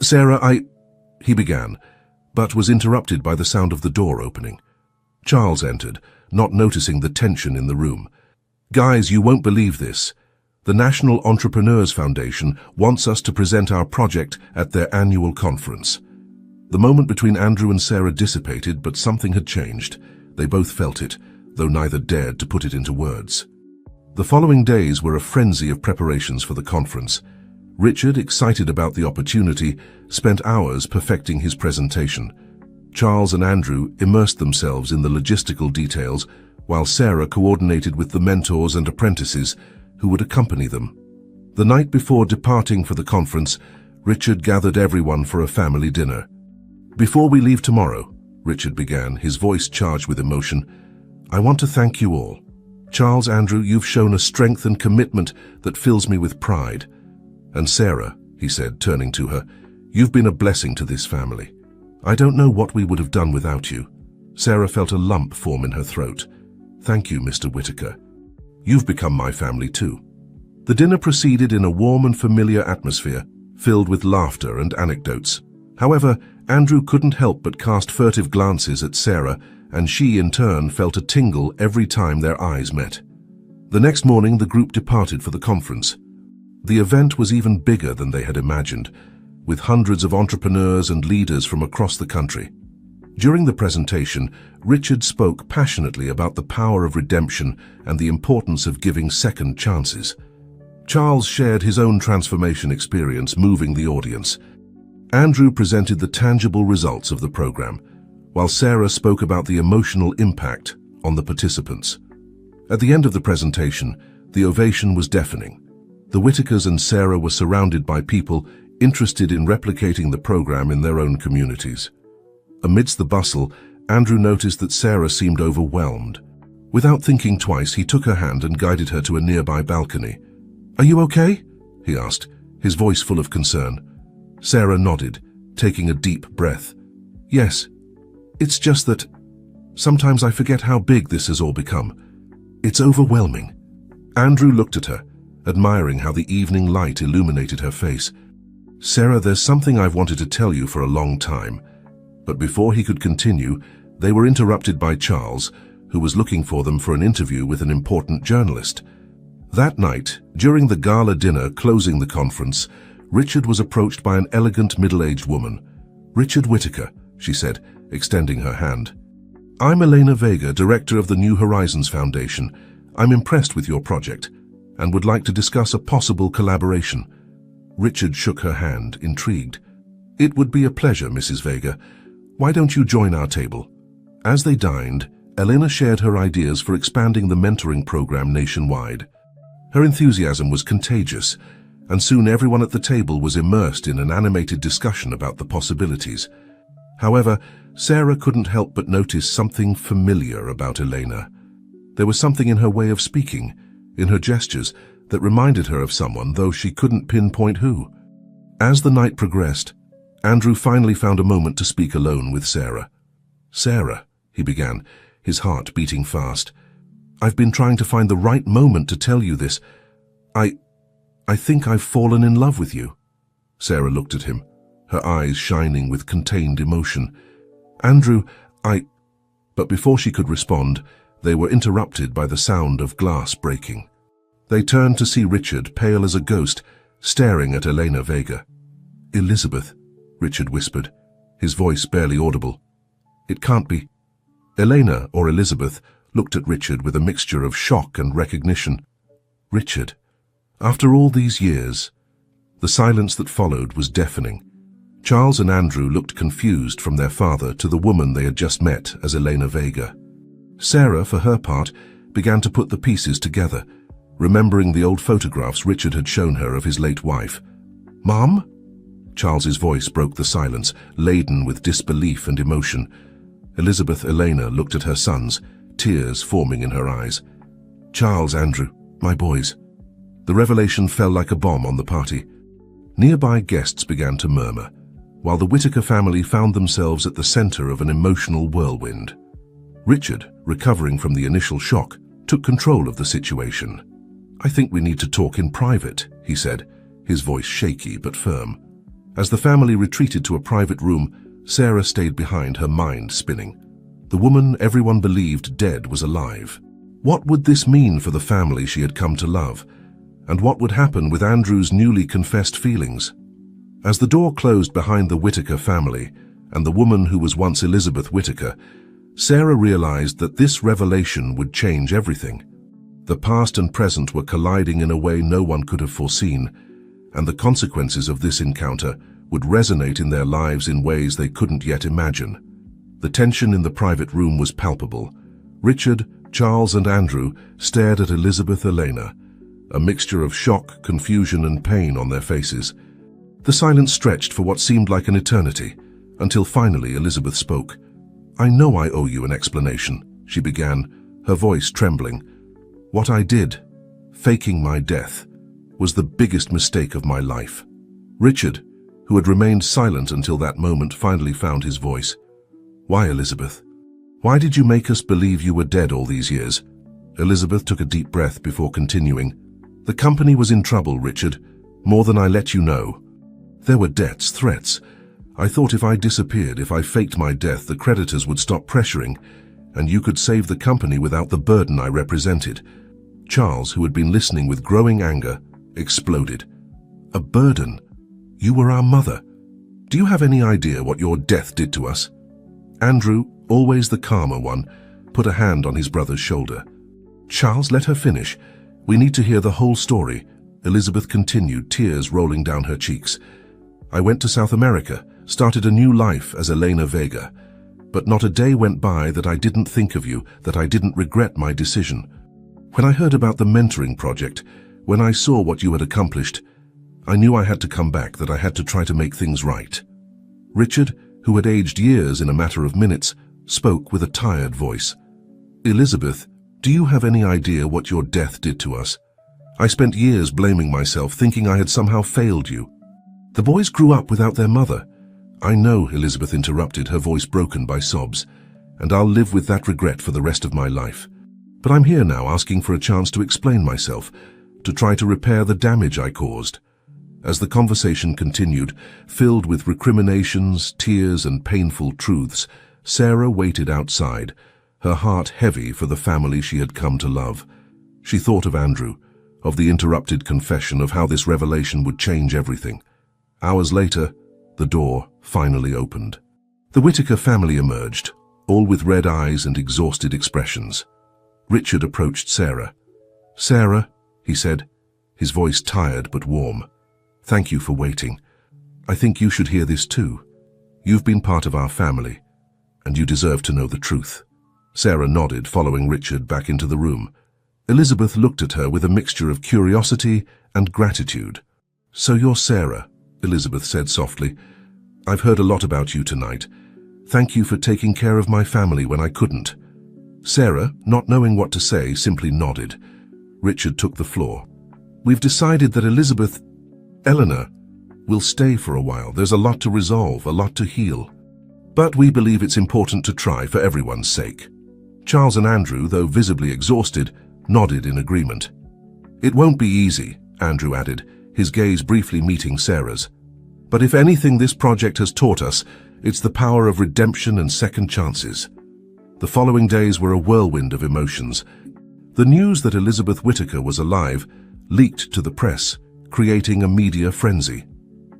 "Sarah, he began, but was interrupted by the sound of the door opening. Charles entered, not noticing the tension in the room. "Guys, you won't believe this. The National Entrepreneurs Foundation wants us to present our project at their annual conference." The moment between Andrew and Sarah dissipated, but something had changed. They both felt it, though neither dared to put it into words. The following days were a frenzy of preparations for the conference. Richard, excited about the opportunity, spent hours perfecting his presentation. Charles and Andrew immersed themselves in the logistical details, while Sarah coordinated with the mentors and apprentices who would accompany them. The night before departing for the conference, Richard gathered everyone for a family dinner. "Before we leave tomorrow," Richard began, his voice charged with emotion, "I want to thank you all. Charles, Andrew, you've shown a strength and commitment that fills me with pride. And Sarah," he said, turning to her, "you've been a blessing to this family. I don't know what we would have done without you." Sarah felt a lump form in her throat. "Thank you, Mr. Whitaker. You've become my family too." The dinner proceeded in a warm and familiar atmosphere, filled with laughter and anecdotes. However, Andrew couldn't help but cast furtive glances at Sarah, and she, in turn, felt a tingle every time their eyes met. The next morning, the group departed for the conference. The event was even bigger than they had imagined, with hundreds of entrepreneurs and leaders from across the country. During the presentation, Richard spoke passionately about the power of redemption and the importance of giving second chances. Charles shared his own transformation experience, moving the audience. Andrew presented the tangible results of the program, while Sarah spoke about the emotional impact on the participants. At the end of the presentation, the ovation was deafening. The Whitakers and Sarah were surrounded by people interested in replicating the program in their own communities. Amidst the bustle, Andrew noticed that Sarah seemed overwhelmed. Without thinking twice, he took her hand and guided her to a nearby balcony. "Are you okay?" he asked, his voice full of concern. Sarah nodded, taking a deep breath. "Yes, it's just that sometimes I forget how big this has all become. It's overwhelming." Andrew looked at her, admiring how the evening light illuminated her face. "Sarah, there's something I've wanted to tell you for a long time." But before he could continue, they were interrupted by Charles, who was looking for them for an interview with an important journalist. That night, during the gala dinner closing the conference, Richard was approached by an elegant middle-aged woman. "Richard Whitaker," she said, extending her hand. "I'm Elena Vega, director of the New Horizons Foundation. I'm impressed with your project and would like to discuss a possible collaboration." Richard shook her hand, intrigued. "It would be a pleasure, Mrs. Vega. Why don't you join our table?" As they dined, Elena shared her ideas for expanding the mentoring program nationwide. Her enthusiasm was contagious, and soon everyone at the table was immersed in an animated discussion about the possibilities. However, Sarah couldn't help but notice something familiar about Elena. There was something in her way of speaking, in her gestures, that reminded her of someone, though she couldn't pinpoint who. As the night progressed, Andrew finally found a moment to speak alone with Sarah. "Sarah," he began, his heart beating fast, "I've been trying to find the right moment to tell you this. I think I've fallen in love with you." Sarah looked at him, her eyes shining with contained emotion. "Andrew, But before she could respond, they were interrupted by the sound of glass breaking. They turned to see Richard, pale as a ghost, staring at Elena Vega. "Elizabeth," Richard whispered, his voice barely audible. It can't be. Elena, or Elizabeth, looked at Richard with a mixture of shock and recognition. Richard, after all these years? The silence that followed was deafening. Charles and Andrew looked confused from their father to the woman they had just met as Elena Vega. Sarah, for her part, began to put the pieces together, remembering the old photographs Richard had shown her of his late wife. "Mom?" Charles's voice broke the silence, laden with disbelief and emotion. Elizabeth Elena looked at her sons, tears forming in her eyes. "Charles, Andrew, my boys." The revelation fell like a bomb on the party. Nearby guests began to murmur, while the Whittaker family found themselves at the center of an emotional whirlwind. Richard, recovering from the initial shock, took control of the situation. "I think we need to talk in private," he said, his voice shaky but firm. As the family retreated to a private room, Sarah stayed behind, her mind spinning. The woman everyone believed dead was alive. What would this mean for the family she had come to love? And what would happen with Andrew's newly confessed feelings? As the door closed behind the Whittaker family and the woman who was once Elizabeth Whittaker, Sarah realized that this revelation would change everything. The past and present were colliding in a way no one could have foreseen, and the consequences of this encounter would resonate in their lives in ways they couldn't yet imagine. The tension in the private room was palpable. Richard, Charles, and Andrew stared at Elizabeth Elena, a mixture of shock, confusion, and pain on their faces. The silence stretched for what seemed like an eternity, until finally Elizabeth spoke. "I know I owe you an explanation," she began, her voice trembling. "What I did, faking my death, was the biggest mistake of my life." Richard, who had remained silent until that moment, finally found his voice. "Why, Elizabeth? Why did you make us believe you were dead all these years?" Elizabeth took a deep breath before continuing. "The company was in trouble, Richard, more than I let you know. There were debts, threats. I thought if I disappeared, if I faked my death, the creditors would stop pressuring, and you could save the company without the burden I represented." Charles, who had been listening with growing anger, exploded. "A burden? You were our mother. Do you have any idea what your death did to us?" Andrew, always the calmer one, put a hand on his brother's shoulder. "Charles, let her finish. We need to hear the whole story," Elizabeth continued, tears rolling down her cheeks. "I went to South America, started a new life as Elena Vega. But not a day went by that I didn't think of you, that I didn't regret my decision. When I heard about the mentoring project, when I saw what you had accomplished, I knew I had to come back, that I had to try to make things right." Richard, who had aged years in a matter of minutes, spoke with a tired voice. "Elizabeth, do you have any idea what your death did to us? I spent years blaming myself, thinking I had somehow failed you. The boys grew up without their mother." "I know," Elizabeth interrupted, her voice broken by sobs, "and I'll live with that regret for the rest of my life. But I'm here now asking for a chance to explain myself, to try to repair the damage I caused." As the conversation continued, filled with recriminations, tears, and painful truths, Sarah waited outside, her heart heavy for the family she had come to love. She thought of Andrew, of the interrupted confession, of how this revelation would change everything. Hours later, the door finally opened. The Whittaker family emerged, all with red eyes and exhausted expressions. Richard approached Sarah. "Sarah," he said, his voice tired but warm, "thank you for waiting. I think you should hear this too. You've been part of our family, and you deserve to know the truth." Sarah nodded, following Richard back into the room. Elizabeth looked at her with a mixture of curiosity and gratitude. "So you're Sarah," Elizabeth said softly. "I've heard a lot about you tonight. Thank you for taking care of my family when I couldn't." Sarah, not knowing what to say, simply nodded. Richard took the floor. "We've decided that Elizabeth, Eleanor, will stay for a while. There's a lot to resolve, a lot to heal. But we believe it's important to try for everyone's sake." Charles and Andrew, though visibly exhausted, nodded in agreement. "It won't be easy," Andrew added, his gaze briefly meeting Sarah's. "But if anything this project has taught us, it's the power of redemption and second chances." The following days were a whirlwind of emotions. The news that Elizabeth Whittaker was alive leaked to the press, creating a media frenzy.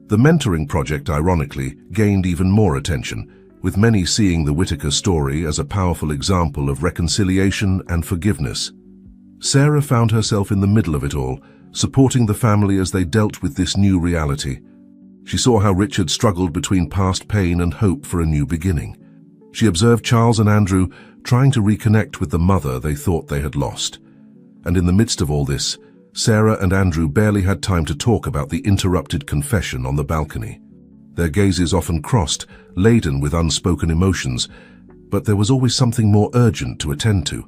The mentoring project, ironically, gained even more attention, with many seeing the Whitaker story as a powerful example of reconciliation and forgiveness. Sarah found herself in the middle of it all, supporting the family as they dealt with this new reality. She saw how Richard struggled between past pain and hope for a new beginning. She observed Charles and Andrew trying to reconnect with the mother they thought they had lost. And in the midst of all this, Sarah and Andrew barely had time to talk about the interrupted confession on the balcony. Their gazes often crossed, laden with unspoken emotions, but there was always something more urgent to attend to.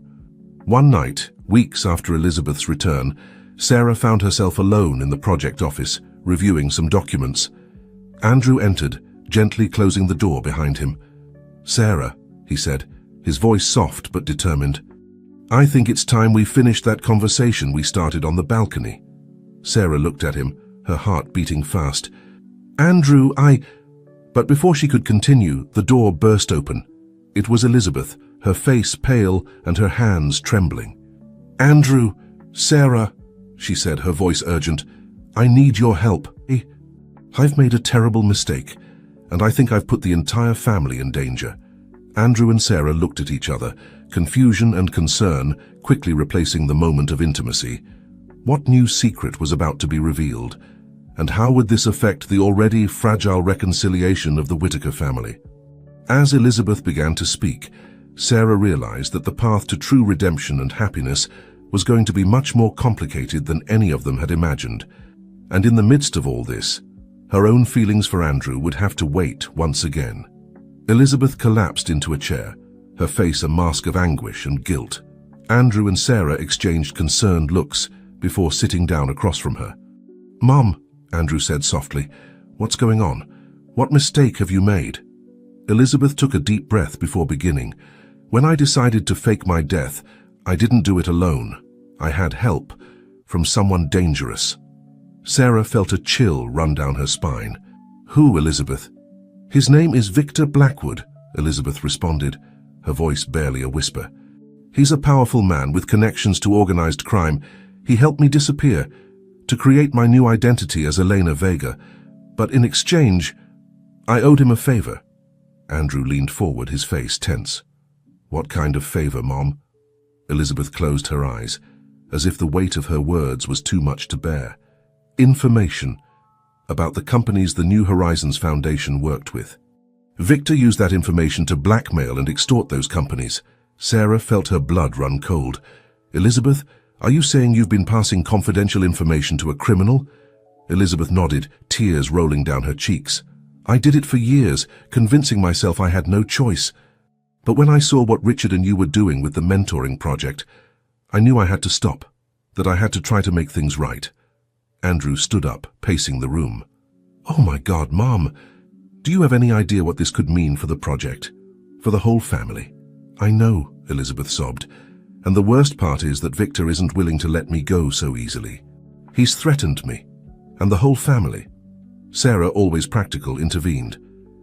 One night, weeks after Elizabeth's return, Sarah found herself alone in the project office, reviewing some documents. Andrew entered, gently closing the door behind him. "Sarah," he said, his voice soft but determined, "I think it's time we finished that conversation we started on the balcony." Sarah looked at him, her heart beating fast. "Andrew, But before she could continue, the door burst open. It was Elizabeth, her face pale and her hands trembling. "Andrew, Sarah," she said, her voice urgent, "I need your help. I've made a terrible mistake, and I think I've put the entire family in danger." Andrew and Sarah looked at each other, confusion and concern quickly replacing the moment of intimacy. What new secret was about to be revealed? And how would this affect the already fragile reconciliation of the Whitaker family? As Elizabeth began to speak, Sarah realized that the path to true redemption and happiness was going to be much more complicated than any of them had imagined. And in the midst of all this, her own feelings for Andrew would have to wait once again. Elizabeth collapsed into a chair, her face a mask of anguish and guilt. Andrew and Sarah exchanged concerned looks before sitting down across from her. "Mom," Andrew said softly, "what's going on? What mistake have you made?" Elizabeth took a deep breath before beginning. "When I decided to fake my death, I didn't do it alone. I had help from someone dangerous." Sarah felt a chill run down her spine. "Who, Elizabeth?" "His name is Victor Blackwood," Elizabeth responded, her voice barely a whisper. "He's a powerful man with connections to organized crime. He helped me disappear, to create my new identity as Elena Vega. But in exchange, I owed him a favor." Andrew leaned forward, his face tense. "What kind of favor, Mom?" Elizabeth closed her eyes, as if the weight of her words was too much to bear. "Information about the companies the New Horizons Foundation worked with. Victor used that information to blackmail and extort those companies." Sarah felt her blood run cold. "Elizabeth, are you saying you've been passing confidential information to a criminal?" Elizabeth nodded, tears rolling down her cheeks. "I did it for years, convincing myself I had no choice. But when I saw what Richard and you were doing with the mentoring project, I knew I had to stop, that I had to try to make things right." Andrew stood up, pacing the room. "Oh my God, Mom! Do you have any idea what this could mean for the project? For the whole family?" "I know," Elizabeth sobbed. "And the worst part is that Victor isn't willing to let me go so easily. He's threatened me, and the whole family." Sarah, always practical, intervened.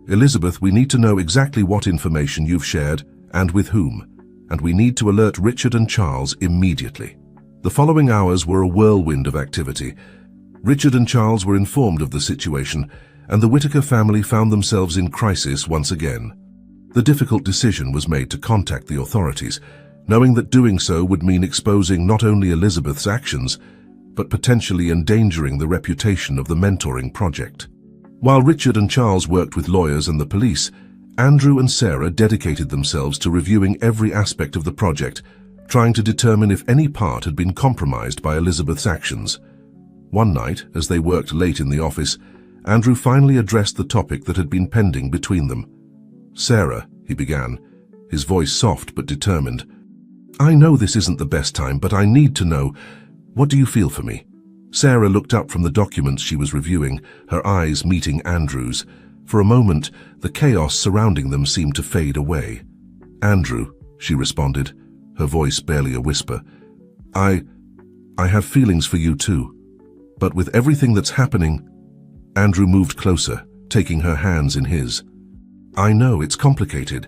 "Elizabeth, we need to know exactly what information you've shared and with whom, and we need to alert Richard and Charles immediately." The following hours were a whirlwind of activity. Richard and Charles were informed of the situation, and the Whitaker family found themselves in crisis once again. The difficult decision was made to contact the authorities, knowing that doing so would mean exposing not only Elizabeth's actions, but potentially endangering the reputation of the mentoring project. While Richard and Charles worked with lawyers and the police, Andrew and Sarah dedicated themselves to reviewing every aspect of the project, trying to determine if any part had been compromised by Elizabeth's actions. One night, as they worked late in the office, Andrew finally addressed the topic that had been pending between them. "Sarah," he began, his voice soft but determined, "I know this isn't the best time, but I need to know, what do you feel for me?" Sarah looked up from the documents she was reviewing, her eyes meeting Andrew's. For a moment, the chaos surrounding them seemed to fade away. "Andrew," she responded, her voice barely a whisper, I have feelings for you too. But with everything that's happening..." Andrew moved closer, taking her hands in his. "I know it's complicated,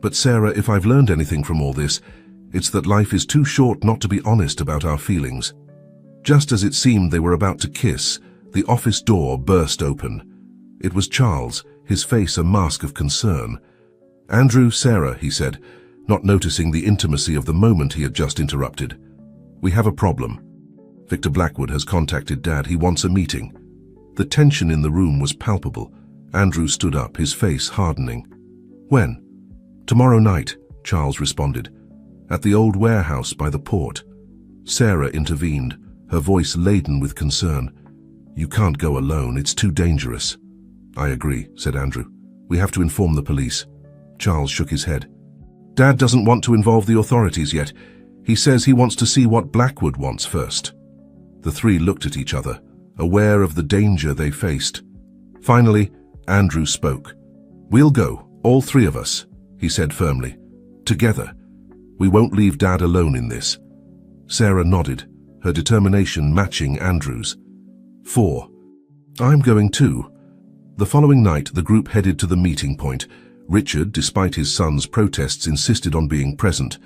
but Sarah, if I've learned anything from all this, it's that life is too short not to be honest about our feelings." Just as it seemed they were about to kiss, the office door burst open. It was Charles, his face a mask of concern. "Andrew, Sarah," he said, not noticing the intimacy of the moment he had just interrupted. "We have a problem. Victor Blackwood has contacted Dad. He wants a meeting." The tension in the room was palpable. Andrew stood up, his face hardening. "When?" "Tomorrow night," Charles responded. "At the old warehouse by the port." Sarah intervened, her voice laden with concern. "You can't go alone. It's too dangerous." "I agree," said Andrew. "We have to inform the police." Charles shook his head. "Dad doesn't want to involve the authorities yet. He says he wants to see what Blackwood wants first." The three looked at each other, aware of the danger they faced. Finally, Andrew spoke. "We'll go, all three of us," he said firmly. "Together. We won't leave Dad alone in this." Sarah nodded, her determination matching Andrew's. 4. "I'm going too." The following night, the group headed to the meeting point. Richard, despite his son's protests, insisted on being present.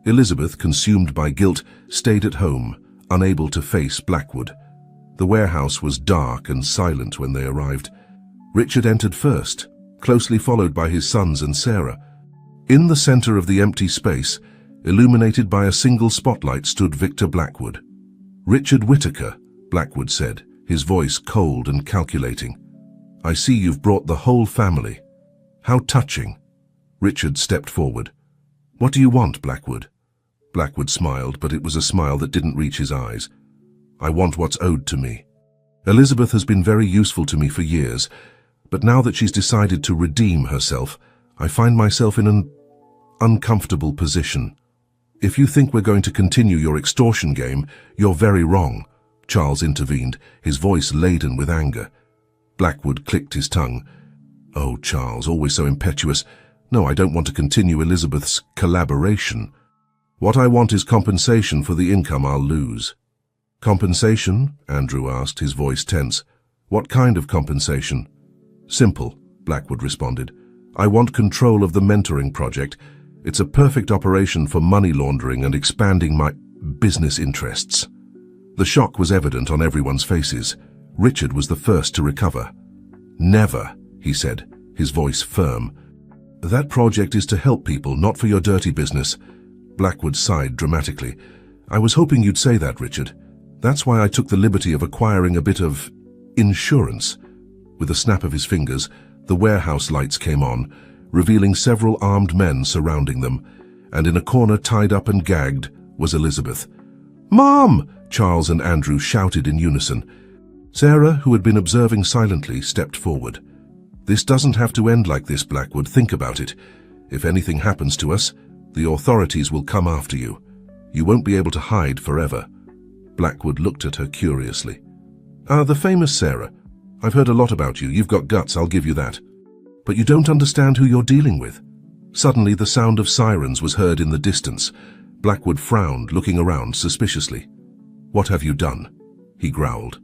Elizabeth, consumed by guilt, stayed at home, unable to face Blackwood. The warehouse was dark and silent when they arrived. Richard entered first, closely followed by his sons and Sarah. In the center of the empty space, illuminated by a single spotlight, stood Victor Blackwood. "Richard Whittaker," Blackwood said, his voice cold and calculating. "I see you've brought the whole family. How touching." Richard stepped forward. "What do you want, Blackwood?" Blackwood smiled, but it was a smile that didn't reach his eyes. "I want what's owed to me. Elizabeth has been very useful to me for years, but now that she's decided to redeem herself, I find myself in an uncomfortable position. If you think we're going to continue your extortion game, you're very wrong," Charles intervened, his voice laden with anger. Blackwood clicked his tongue. "Oh, Charles, always so impetuous. No, I don't want to continue Elizabeth's collaboration. What I want is compensation for the income I'll lose." "Compensation?" Andrew asked, his voice tense. "What kind of compensation?" "Simple," Blackwood responded. "I want control of the mentoring project. It's a perfect operation for money laundering and expanding my business interests." The shock was evident on everyone's faces. Richard was the first to recover. "Never," he said, his voice firm. "That project is to help people, not for your dirty business." Blackwood sighed dramatically. "I was hoping you'd say that, Richard. That's why I took the liberty of acquiring a bit of insurance." With a snap of his fingers, the warehouse lights came on, revealing several armed men surrounding them, and in a corner, tied up and gagged, was Elizabeth. "Mom!" Charles and Andrew shouted in unison. Sarah, who had been observing silently, stepped forward. "This doesn't have to end like this, Blackwood. Think about it. If anything happens to us, the authorities will come after you. You won't be able to hide forever." Blackwood looked at her curiously. The famous Sarah. I've heard a lot about you. You've got guts, I'll give you that. But you don't understand who you're dealing with." Suddenly, the sound of sirens was heard in the distance. Blackwood frowned, looking around suspiciously. "What have you done?" he growled.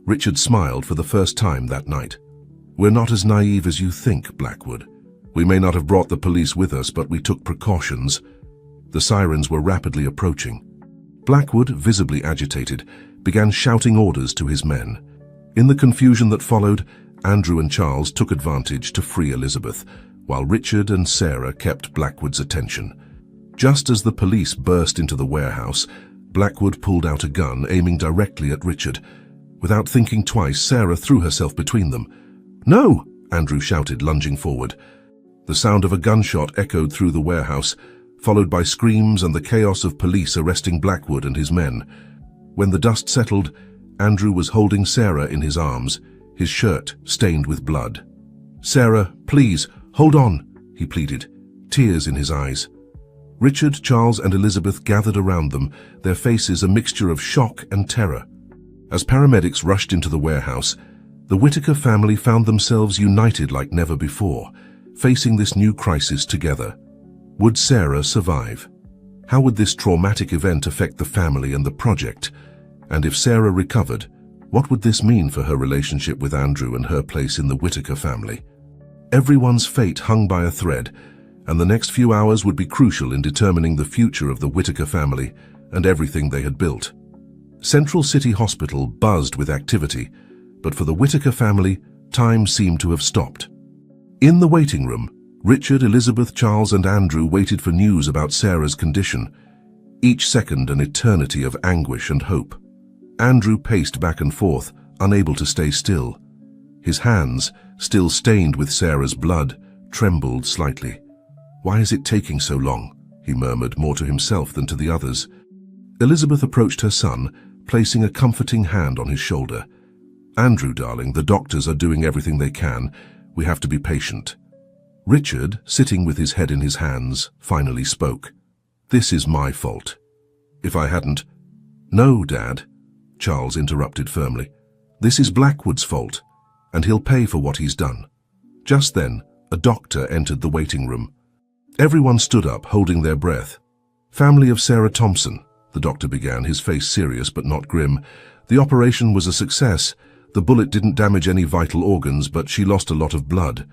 Richard smiled for the first time that night. "We're not as naive as you think, Blackwood. We may not have brought the police with us, but we took precautions." The sirens were rapidly approaching. Blackwood, visibly agitated, began shouting orders to his men. In the confusion that followed, Andrew and Charles took advantage to free Elizabeth, while Richard and Sarah kept Blackwood's attention. Just as the police burst into the warehouse, Blackwood pulled out a gun, aiming directly at Richard. Without thinking twice, Sarah threw herself between them. "No!" Andrew shouted, lunging forward. The sound of a gunshot echoed through the warehouse, followed by screams and the chaos of police arresting Blackwood and his men. When the dust settled, Andrew was holding Sarah in his arms, his shirt stained with blood. "Sarah, please, hold on," he pleaded, tears in his eyes. Richard, Charles, and Elizabeth gathered around them, their faces a mixture of shock and terror. As paramedics rushed into the warehouse, the Whittaker family found themselves united like never before, facing this new crisis together. Would Sarah survive? How would this traumatic event affect the family and the project? And if Sarah recovered, what would this mean for her relationship with Andrew and her place in the Whittaker family? Everyone's fate hung by a thread, and the next few hours would be crucial in determining the future of the Whittaker family and everything they had built. Central City Hospital buzzed with activity, but for the Whittaker family, time seemed to have stopped. In the waiting room, Richard, Elizabeth, Charles, and Andrew waited for news about Sarah's condition, each second an eternity of anguish and hope. Andrew paced back and forth, unable to stay still. His hands, still stained with Sarah's blood, trembled slightly. "Why is it taking so long?" he murmured, more to himself than to the others. Elizabeth approached her son, placing a comforting hand on his shoulder. "Andrew, darling, the doctors are doing everything they can. We have to be patient." Richard, sitting with his head in his hands, finally spoke. "This is my fault. If I hadn't—" "No, Dad," Charles interrupted firmly. "This is Blackwood's fault, and he'll pay for what he's done." Just then, a doctor entered the waiting room. Everyone stood up, holding their breath. "Family of Sarah Thompson," the doctor began, his face serious but not grim. "The operation was a success. The bullet didn't damage any vital organs, but she lost a lot of blood.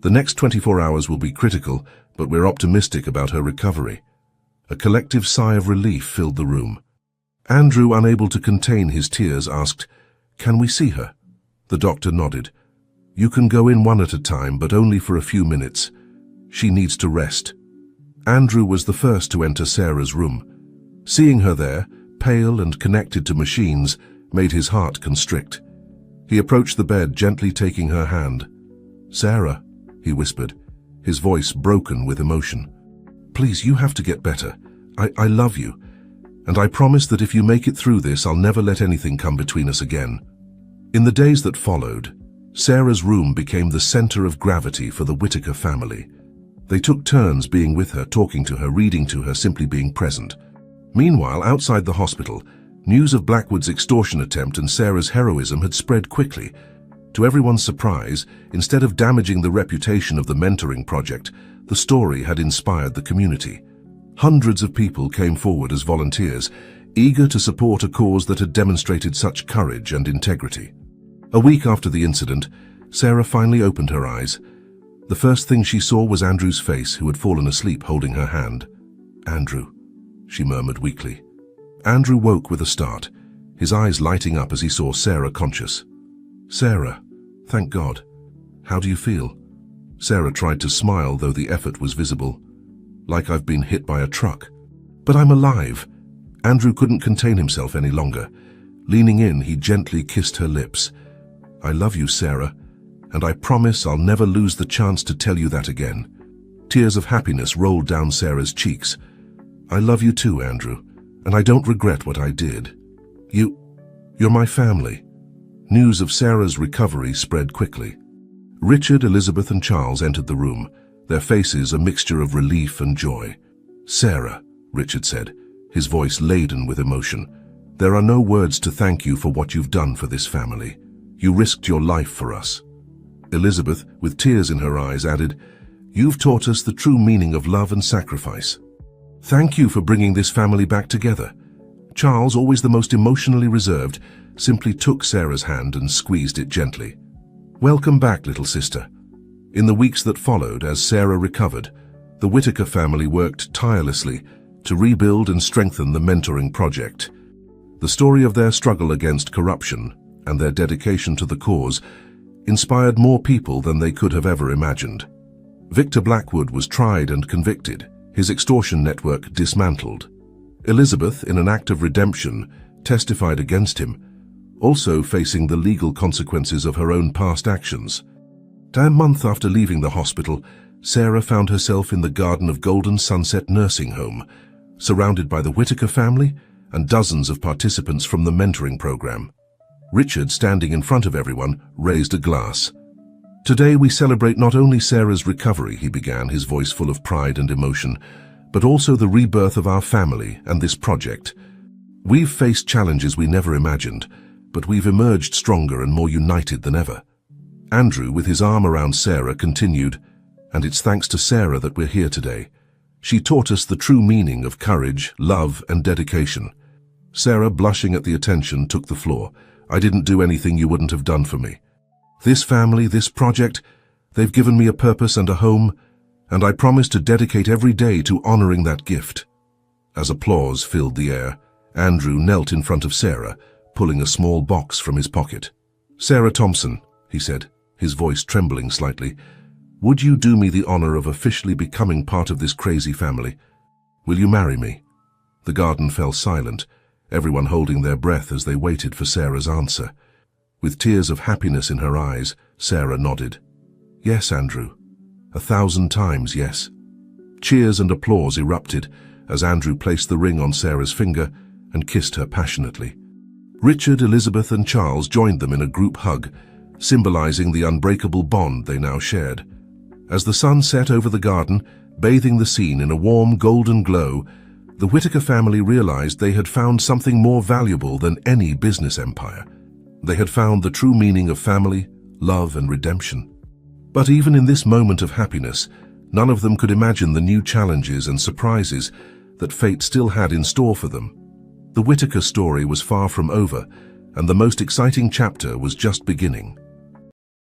The next 24 hours will be critical, but we're optimistic about her recovery." A collective sigh of relief filled the room. Andrew, unable to contain his tears, asked, "Can we see her?" The doctor nodded. "You can go in one at a time, but only for a few minutes. She needs to rest." Andrew was the first to enter Sarah's room. Seeing her there, pale and connected to machines, made his heart constrict. He approached the bed, gently taking her hand. "Sarah," he whispered, his voice broken with emotion. "Please, you have to get better. I love you. And I promise that if you make it through this, I'll never let anything come between us again." In the days that followed, Sarah's room became the center of gravity for the Whitaker family. They took turns being with her, talking to her, reading to her, simply being present. Meanwhile, outside the hospital, news of Blackwood's extortion attempt and Sarah's heroism had spread quickly. To everyone's surprise, instead of damaging the reputation of the mentoring project, the story had inspired the community. Hundreds of people came forward as volunteers, eager to support a cause that had demonstrated such courage and integrity. A week after the incident, Sarah finally opened her eyes. The first thing she saw was Andrew's face, who had fallen asleep holding her hand. "Andrew," she murmured weakly. Andrew woke with a start, his eyes lighting up as he saw Sarah conscious. "Sarah, thank God. How do you feel?" Sarah tried to smile, though the effort was visible. "Like I've been hit by a truck. But I'm alive." Andrew couldn't contain himself any longer. Leaning in, he gently kissed her lips. "I love you, Sarah, and I promise I'll never lose the chance to tell you that again." Tears of happiness rolled down Sarah's cheeks. "I love you too, Andrew, and I don't regret what I did. You're my family." News of Sarah's recovery spread quickly. Richard, Elizabeth, and Charles entered the room, their faces a mixture of relief and joy. "Sarah," Richard said, his voice laden with emotion, "there are no words to thank you for what you've done for this family. You risked your life for us." Elizabeth, with tears in her eyes, added, "You've taught us the true meaning of love and sacrifice. Thank you for bringing this family back together." Charles, always the most emotionally reserved, simply took Sarah's hand and squeezed it gently. "Welcome back, little sister." In the weeks that followed, as Sarah recovered, the Whitaker family worked tirelessly to rebuild and strengthen the mentoring project. The story of their struggle against corruption and their dedication to the cause inspired more people than they could have ever imagined. Victor Blackwood was tried and convicted, his extortion network dismantled. Elizabeth, in an act of redemption, testified against him, also facing the legal consequences of her own past actions. A month after leaving the hospital, Sarah found herself in the Garden of Golden Sunset nursing home, surrounded by the Whitaker family and dozens of participants from the mentoring program. Richard, standing in front of everyone, raised a glass. "Today we celebrate not only Sarah's recovery," he began, his voice full of pride and emotion, "but also the rebirth of our family and this project. We've faced challenges we never imagined, but we've emerged stronger and more united than ever." Andrew, with his arm around Sarah, continued, "And it's thanks to Sarah that we're here today. She taught us the true meaning of courage, love, and dedication." Sarah, blushing at the attention, took the floor. "I didn't do anything you wouldn't have done for me. This family, this project, they've given me a purpose and a home, and I promise to dedicate every day to honoring that gift." As applause filled the air, Andrew knelt in front of Sarah, pulling a small box from his pocket. "Sarah Thompson," he said, his voice trembling slightly, Would you do me the honor of officially becoming part of this crazy family? Will you marry me?" The garden fell silent, everyone holding their breath as they waited for Sarah's answer. With tears of happiness in her eyes, Sarah nodded. "Yes, Andrew. 1,000 times yes." Cheers and applause erupted as Andrew placed the ring on Sarah's finger and kissed her passionately. Richard, Elizabeth, and Charles joined them in a group hug, symbolizing the unbreakable bond they now shared. As the sun set over the garden, bathing the scene in a warm golden glow, the Whittaker family realized they had found something more valuable than any business empire. They had found the true meaning of family, love, and redemption. But even in this moment of happiness, none of them could imagine the new challenges and surprises that fate still had in store for them. The Whittaker story was far from over, and the most exciting chapter was just beginning.